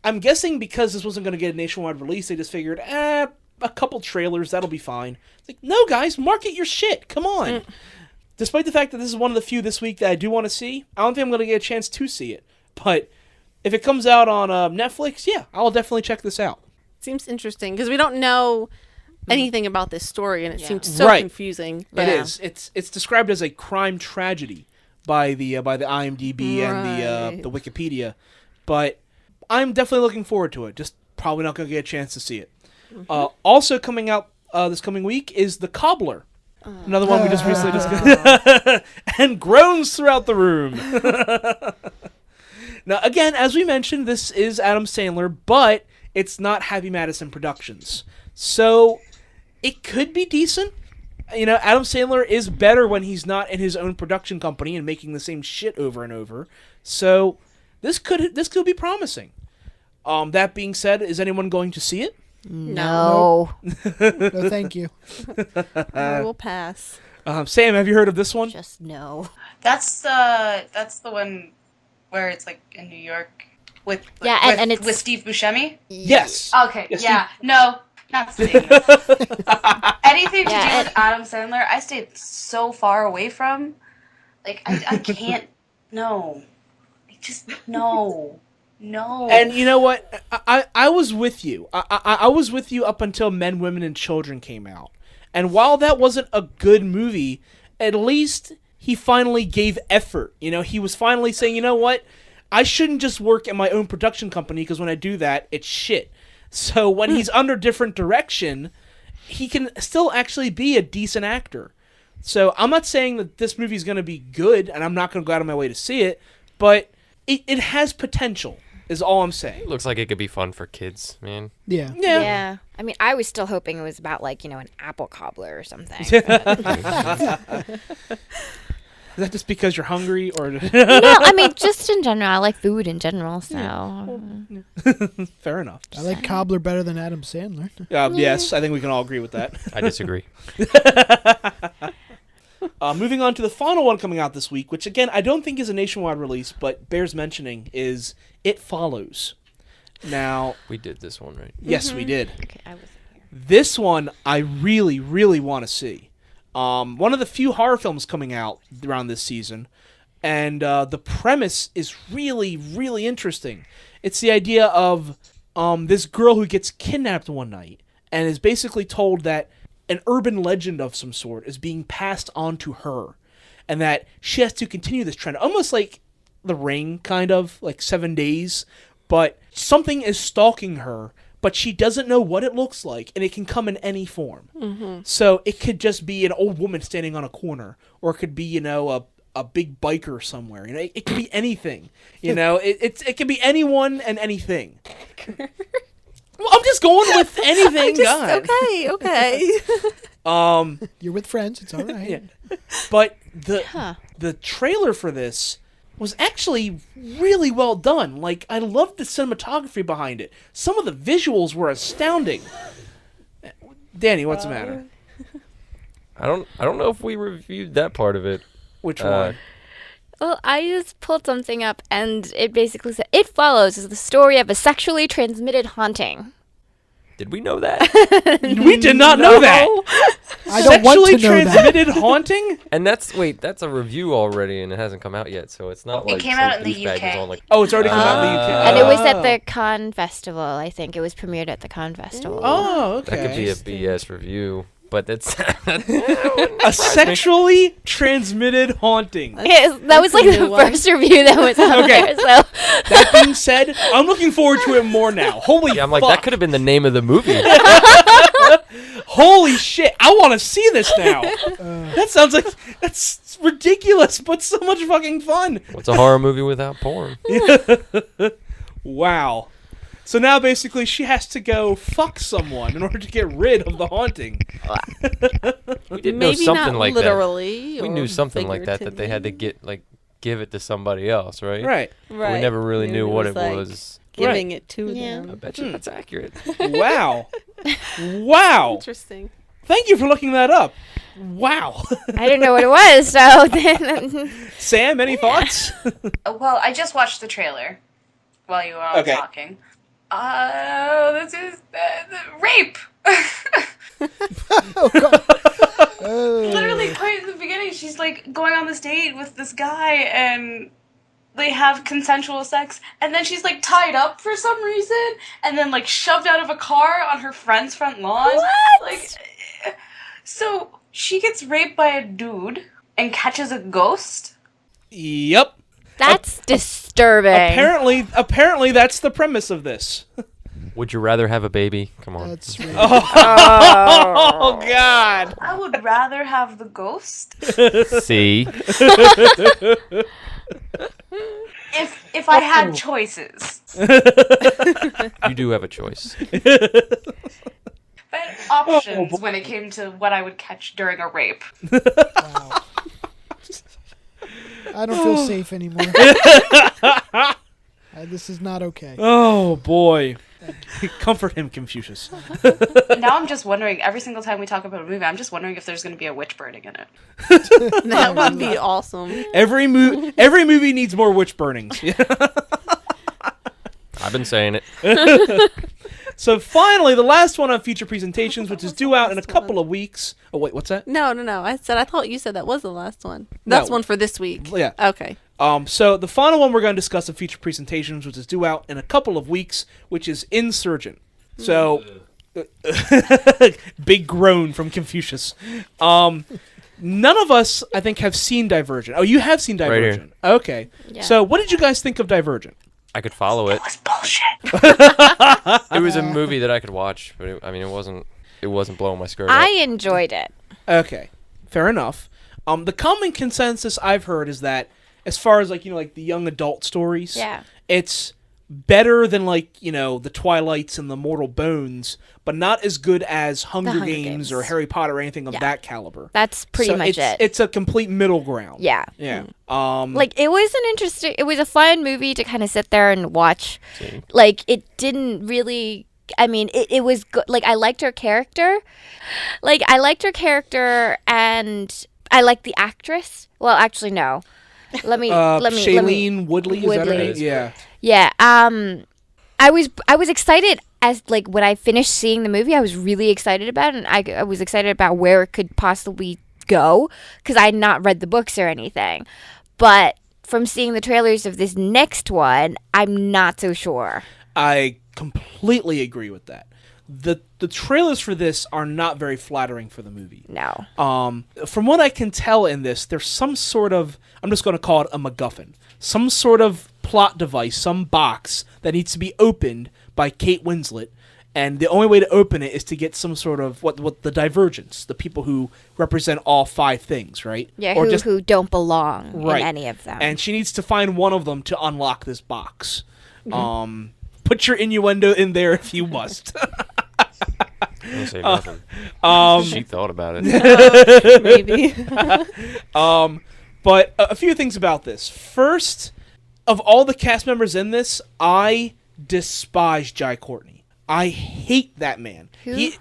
I'm guessing because this wasn't going to get a nationwide release, they just figured, a couple trailers, that'll be fine. It's like, no, guys, market your shit. Come on. Despite the fact that this is one of the few this week that I do want to see, I don't think I'm going to get a chance to see it. But if it comes out on Netflix, yeah, I'll definitely check this out. Seems interesting because we don't know anything about this story, and it seems so confusing. It is. It's described as a crime tragedy by the IMDb and the Wikipedia, but I'm definitely looking forward to it. Just probably not going to get a chance to see it. Also coming out this coming week is The Cobbler. Another one we just recently discussed. And groans throughout the room. Now, again, as we mentioned, this is Adam Sandler, but it's not Happy Madison Productions. So, it could be decent. Adam Sandler is better when he's not in his own production company and making the same shit over and over. So, this could be promising. That being said, is anyone going to see it? No. No, thank you. I will pass. Sam, have you heard of this one? Just no. That's the one where it's like in New York with Steve Buscemi. Yes. Okay. Yes, yeah. Steve. No. Not seeing it. Anything to do with Adam Sandler, I stayed so far away from. Like I can't. No. No. And you know what? I was with you. I was with you up until Men, Women, and Children came out. And while that wasn't a good movie, at least he finally gave effort. He was finally saying, you know what? I shouldn't just work at my own production company because when I do that, it's shit. So when he's under different direction, he can still actually be a decent actor. So I'm not saying that this movie is going to be good, and I'm not going to go out of my way to see it, but it has potential. Is all I'm saying. Looks like it could be fun for kids, man. Yeah. I mean, I was still hoping it was about an apple cobbler or something. Is that just because you're hungry, or? No, I mean just in general. I like food in general, so. Fair enough. I like Cobbler better than Adam Sandler. Yes, I think we can all agree with that. I disagree. Moving on to the final one coming out this week, which again I don't think is a nationwide release, but bears mentioning, is It Follows. Now we did this one, right? Yes, we did. Okay, I wasn't here. This one I really, really want to see. One of the few horror films coming out around this season, and the premise is really, really interesting. It's the idea of this girl who gets kidnapped one night and is basically told that an urban legend of some sort is being passed on to her, and that she has to continue this trend, almost like The Ring, kind of like 7 Days, but something is stalking her, but she doesn't know what it looks like, and it can come in any form. Mm-hmm. So it could just be an old woman standing on a corner, or it could be a big biker somewhere. It could be anything. It could be anyone and anything. Well, I'm just going with anything. Okay. You're with friends. It's all right. Yeah. But the trailer for this was actually really well done. Like, I loved the cinematography behind it. Some of the visuals were astounding. Danny, what's the matter? I don't know if we reviewed that part of it. Which one? Well, I just pulled something up, and it basically said, it follows is the story of a sexually transmitted haunting. Did we know that? We did not know that. I don't want to know transmitted haunting? And that's a review already, and it hasn't come out yet, so it's not like... It came out in the Douchebag UK. was on, like, Oh, it's already come out in the UK. And it was at the Con Festival, I think. It was premiered at the Con Festival. Oh, okay. That could be a BS review, but that's... A sexually transmitted haunting. Yes, that was like the first review that was on there, so... That being said, I'm looking forward to it more now. Holy I'm like, fuck. that could have been the name of the movie. Holy shit, I want to see this now. That sounds like... That's ridiculous, but so much fucking fun. What's a horror movie without porn? Wow. So now basically she has to go fuck someone in order to get rid of the haunting. We did know Maybe something not like literally that. We or knew something like that they had to give it to somebody else, right? Right. But we never really knew what it like was. Giving it to them. I bet you that's accurate. Wow. Wow. Interesting. Thank you for looking that up. Wow. I didn't know what it was, so... Sam, any thoughts? Well, I just watched the trailer while you were all talking. This is rape. Oh, God. Literally, quite in the beginning, she's like going on this date with this guy, and they have consensual sex, and then she's like tied up for some reason, and then like shoved out of a car on her friend's front lawn. What? Like, so she gets raped by a dude and catches a ghost. Yep. That's disturbing. Apparently, that's the premise of this. Would you rather have a baby? Come on. That's really Oh, God. I would rather have the ghost. See? If I had choices. You do have a choice. If I had options when it came to what I would catch during a rape. Wow. I don't feel safe anymore. This is not okay. Oh, boy. Comfort him, Confucius. Now I'm just wondering, every single time we talk about a movie, I'm just wondering if there's going to be a witch burning in it. That would be awesome. Every movie needs more witch burnings. I've been saying it. So finally, the last one on feature presentations, which is due out in a couple of weeks. Oh, wait, what's that? No. I thought you said that was the last one. That's one for this week. Yeah. Okay. So the final one we're going to discuss in feature presentations, which is due out in a couple of weeks, which is Insurgent. So, big groan from Confucius. None of us, I think, have seen Divergent. Oh, you have seen Divergent. Right here. Okay. Yeah. So what did you guys think of Divergent? I could follow it. It was bullshit. It was a movie that I could watch, but it wasn't blowing my skirt I up. enjoyed it. Okay. Fair enough. The common consensus I've heard is that as far as like the young adult stories, it's better than the Twilights and the Mortal Bones, but not as good as Hunger Games or Harry Potter or anything of that caliber. That's pretty much it. It's a complete middle ground. Yeah. Yeah. It was a fun movie to kind of sit there and watch. Like, it didn't really... I mean, it was good. Like, I liked her character. And I liked the actress. Well, actually, no. Let me Shailene Woodley. Is that her name? Yeah. Yeah. I was excited as when I finished seeing the movie. I was really excited about it, and I was excited about where it could possibly go because I had not read the books or anything. But from seeing the trailers of this next one, I'm not so sure. I completely agree with that. The trailers for this are not very flattering for the movie. No. From what I can tell in this, there's some sort of, I'm just going to call it a MacGuffin, some sort of plot device, some box that needs to be opened by Kate Winslet, and the only way to open it is to get some sort of what the divergence, the people who represent all five things, right? Yeah, who don't belong in any of them. And she needs to find one of them to unlock this box. Put your innuendo in there if you must. I don't say nothing. She thought about it. Maybe. But a few things about this. First, of all the cast members in this, I despise Jai Courtney. I hate that man. Who?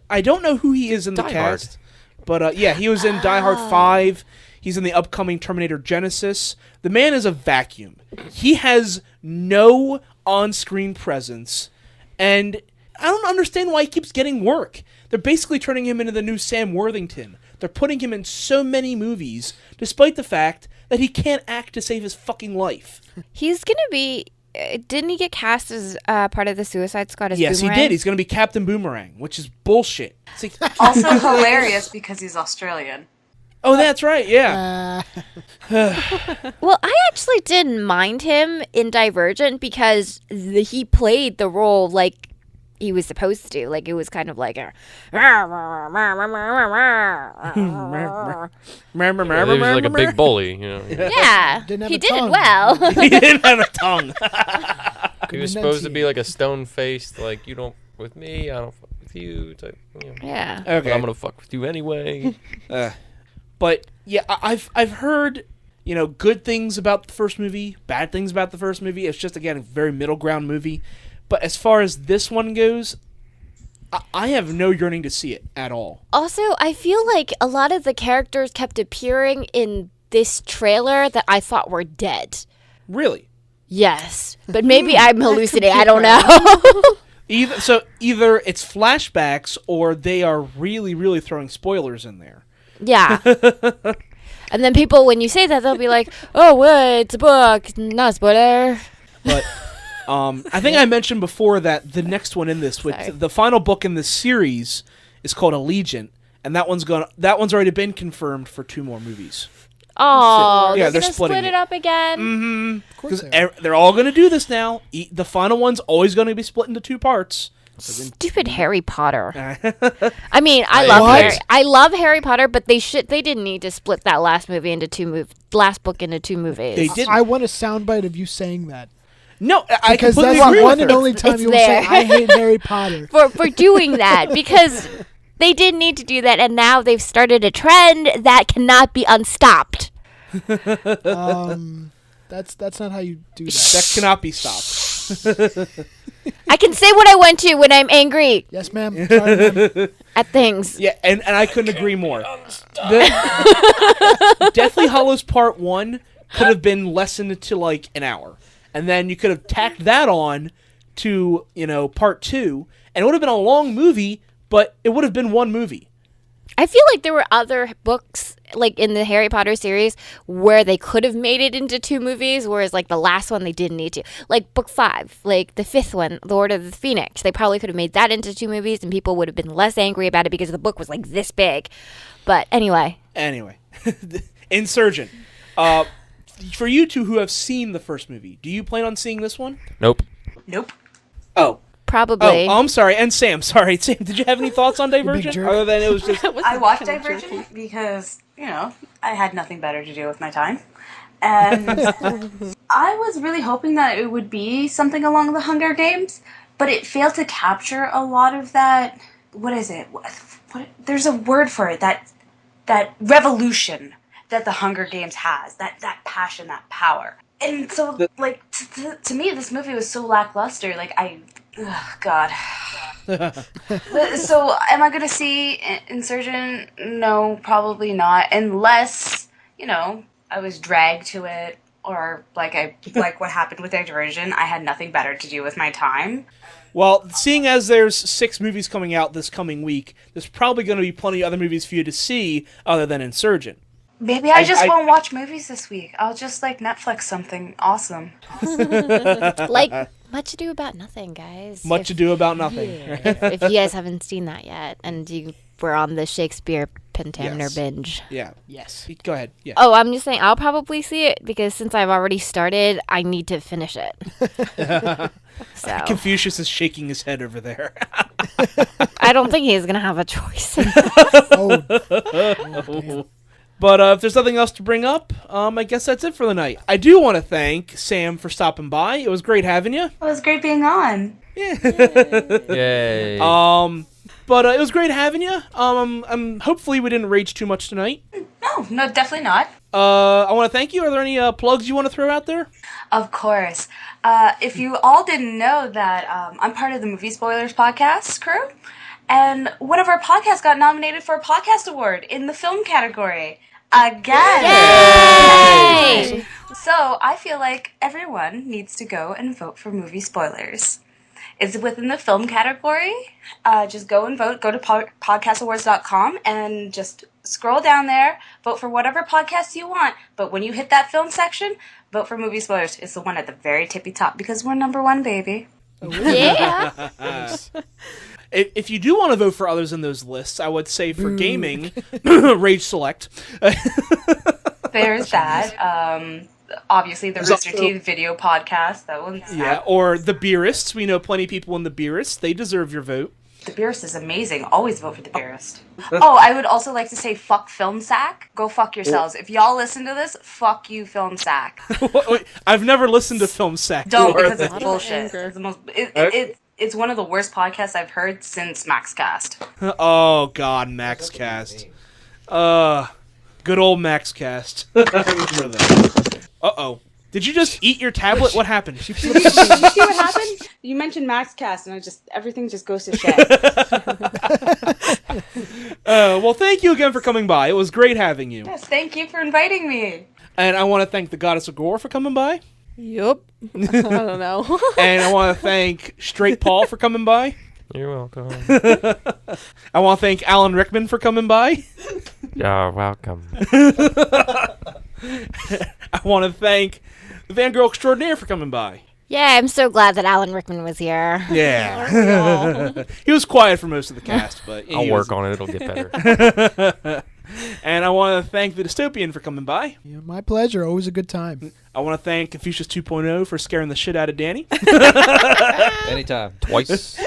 I don't know who he is in the Die cast, but he was in Die Hard 5. He's in the upcoming Terminator Genesis. The man is a vacuum. He has no on-screen presence, and I don't understand why he keeps getting work. They're basically turning him into the new Sam Worthington. They're putting him in so many movies, despite the fact that he can't act to save his fucking life. He's going to be... didn't he get cast as part of the Suicide Squad as Yes, Boomerang? he did. He's going to be Captain Boomerang, which is bullshit. It's like, Also hilarious because he's Australian. oh, that's right, yeah. Well, I actually didn't mind him in Divergent because he played the role like he was supposed to. Like, it was kind of like a... He was like a big bully, you know. Yeah, Didn't have he a did it tongue. well. He didn't have a tongue. He was supposed to be like a stone-faced, like, you don't with me, I don't fuck with you type. You know. Yeah. Okay. But I'm gonna fuck with you anyway. But yeah, I've heard good things about the first movie, bad things about the first movie. It's just again a very middle ground movie. But as far as this one goes, I have no yearning to see it at all. Also, I feel like a lot of the characters kept appearing in this trailer that I thought were dead. Really? Yes, but maybe I'm hallucinating. I don't know. Either it's flashbacks or they are really, really throwing spoilers in there. Yeah. And then people, when you say that, they'll be like, "Oh, what? It's a book, not a spoiler." But I think I mentioned before that the next one in this, the final book in this series, is called Allegiant, and that one's already been confirmed for 2 more movies. Oh, yeah, they're splitting split it up again. Mm-hmm. Because they're all going to do this now. The final one's always going to be split into 2 parts. Stupid Harry Potter. I mean, I love Harry Potter, but they didn't need to split that last movie into last book into 2 movies. They did. I want a soundbite of you saying that. No, I because completely that's agree one with and her. only time It's you will say there. I hate Harry Potter. for doing that, because they didn't need to do that, and now they've started a trend that cannot be unstopped. That's not how you do that. That cannot be stopped. I can say what I want to when I'm angry. Yes, ma'am. Sorry, ma'am. At things. Yeah, and I couldn't agree more. Deathly Hallows Part 1 could have been lessened to like an hour. And then you could have tacked that on to, Part 2. And it would have been a long movie, but it would have been one movie. I feel like there were other books, like in the Harry Potter series, where they could have made it into 2 movies, whereas like the last one they didn't need to. Like book 5, like the 5th one, The Order of the Phoenix. They probably could have made that into 2 movies, and people would have been less angry about it because the book was like this big. But anyway. Insurgent. For you 2 who have seen the first movie, do you plan on seeing this one? Nope. Nope. Oh. Probably. Oh, I'm sorry. And Sam, sorry. Sam, did you have any thoughts on Divergent? Other than it was just... I watched Divergent because, I had nothing better to do with my time. And I was really hoping that it would be something along the Hunger Games, but it failed to capture a lot of that... What is it? There's a word for it. That revolution that the Hunger Games has. That passion, that power. And so, to me, this movie was so lackluster. Oh, God. So, am I going to see Insurgent? No, probably not. Unless, I was dragged to it, or like what happened with Divergent, I had nothing better to do with my time. Well, seeing as there's 6 movies coming out this coming week, there's probably going to be plenty of other movies for you to see other than Insurgent. Maybe I just won't watch movies this week. I'll just Netflix something awesome. Much Ado About Nothing, guys. Much Ado About Nothing. If you guys haven't seen that yet, and you were on the Shakespeare Pentameter binge. Yeah. Yes. Go ahead. Yeah. Oh, I'm just saying, I'll probably see it, because since I've already started, I need to finish it. So. Confucius is shaking his head over there. I don't think he's going to have a choice. But if there's nothing else to bring up, I guess that's it for the night. I do want to thank Sam for stopping by. It was great having you. It was great being on. Yay. But it was great having you. Hopefully we didn't rage too much tonight. No, definitely not. I want to thank you. Are there any plugs you want to throw out there? Of course. If you all didn't know that I'm part of the Movie Spoilers podcast crew, and one of our podcasts got nominated for a podcast award in the film category. Again! Yay! So I feel like everyone needs to go and vote for Movie Spoilers. It's within the film category. Just go and vote. Go to podcastawards.com and just scroll down there. Vote for whatever podcast you want. But when you hit that film section, vote for Movie Spoilers. It's the one at the very tippy top because we're number one, baby. Yeah. If you do want to vote for others in those lists, I would say for gaming, Rage Select. There's that. Obviously, the Rooster Teeth video podcast. That one's or the Beerists. We know plenty of people in the Beerists. They deserve your vote. The Beerist is amazing. Always vote for the Beerist. Oh, I would also like to say fuck Film Sack. Go fuck yourselves. If y'all listen to this, fuck you, Film Sack. Wait, I've never listened to Film Sack. Don't, because it's bullshit. It's the most. It's one of the worst podcasts I've heard since MaxCast. Oh God, MaxCast. Good old MaxCast. I remember that. Uh-oh. Did you just eat your tablet? What happened? Did you see what happened? You mentioned MaxCast, and everything just goes to shit. Well, thank you again for coming by. It was great having you. Yes, thank you for inviting me. And I want to thank the Goddess of Gore for coming by. Yup. I don't know. And I want to thank Straight Paul for coming by. You're welcome. I want to thank Alan Rickman for coming by. You're welcome. I want to thank the Van Girl Extraordinaire for coming by. Yeah, I'm so glad that Alan Rickman was here. Yeah. He was quiet for most of the cast, but I'll work on it. It'll get better. And I want to thank the Dystopian for coming by. Yeah, my pleasure. Always a good time. I want to thank Confucius 2.0 for scaring the shit out of Danny. Anytime. Twice.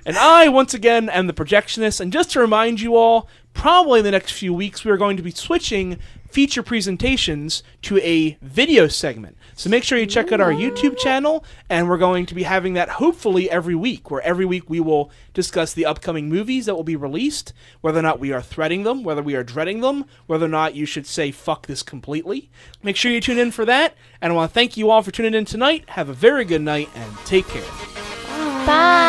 And I, once again, am the Projectionist. And just to remind you all, probably in the next few weeks, we are going to be switching feature presentations to a video segment. So make sure you check out our YouTube channel, and we're going to be having that hopefully every week, where every week we will discuss the upcoming movies that will be released, whether or not we are threading them, whether we are dreading them, whether or not you should say fuck this completely. Make sure you tune in for that, and I want to thank you all for tuning in tonight. Have a very good night, and take care. Bye.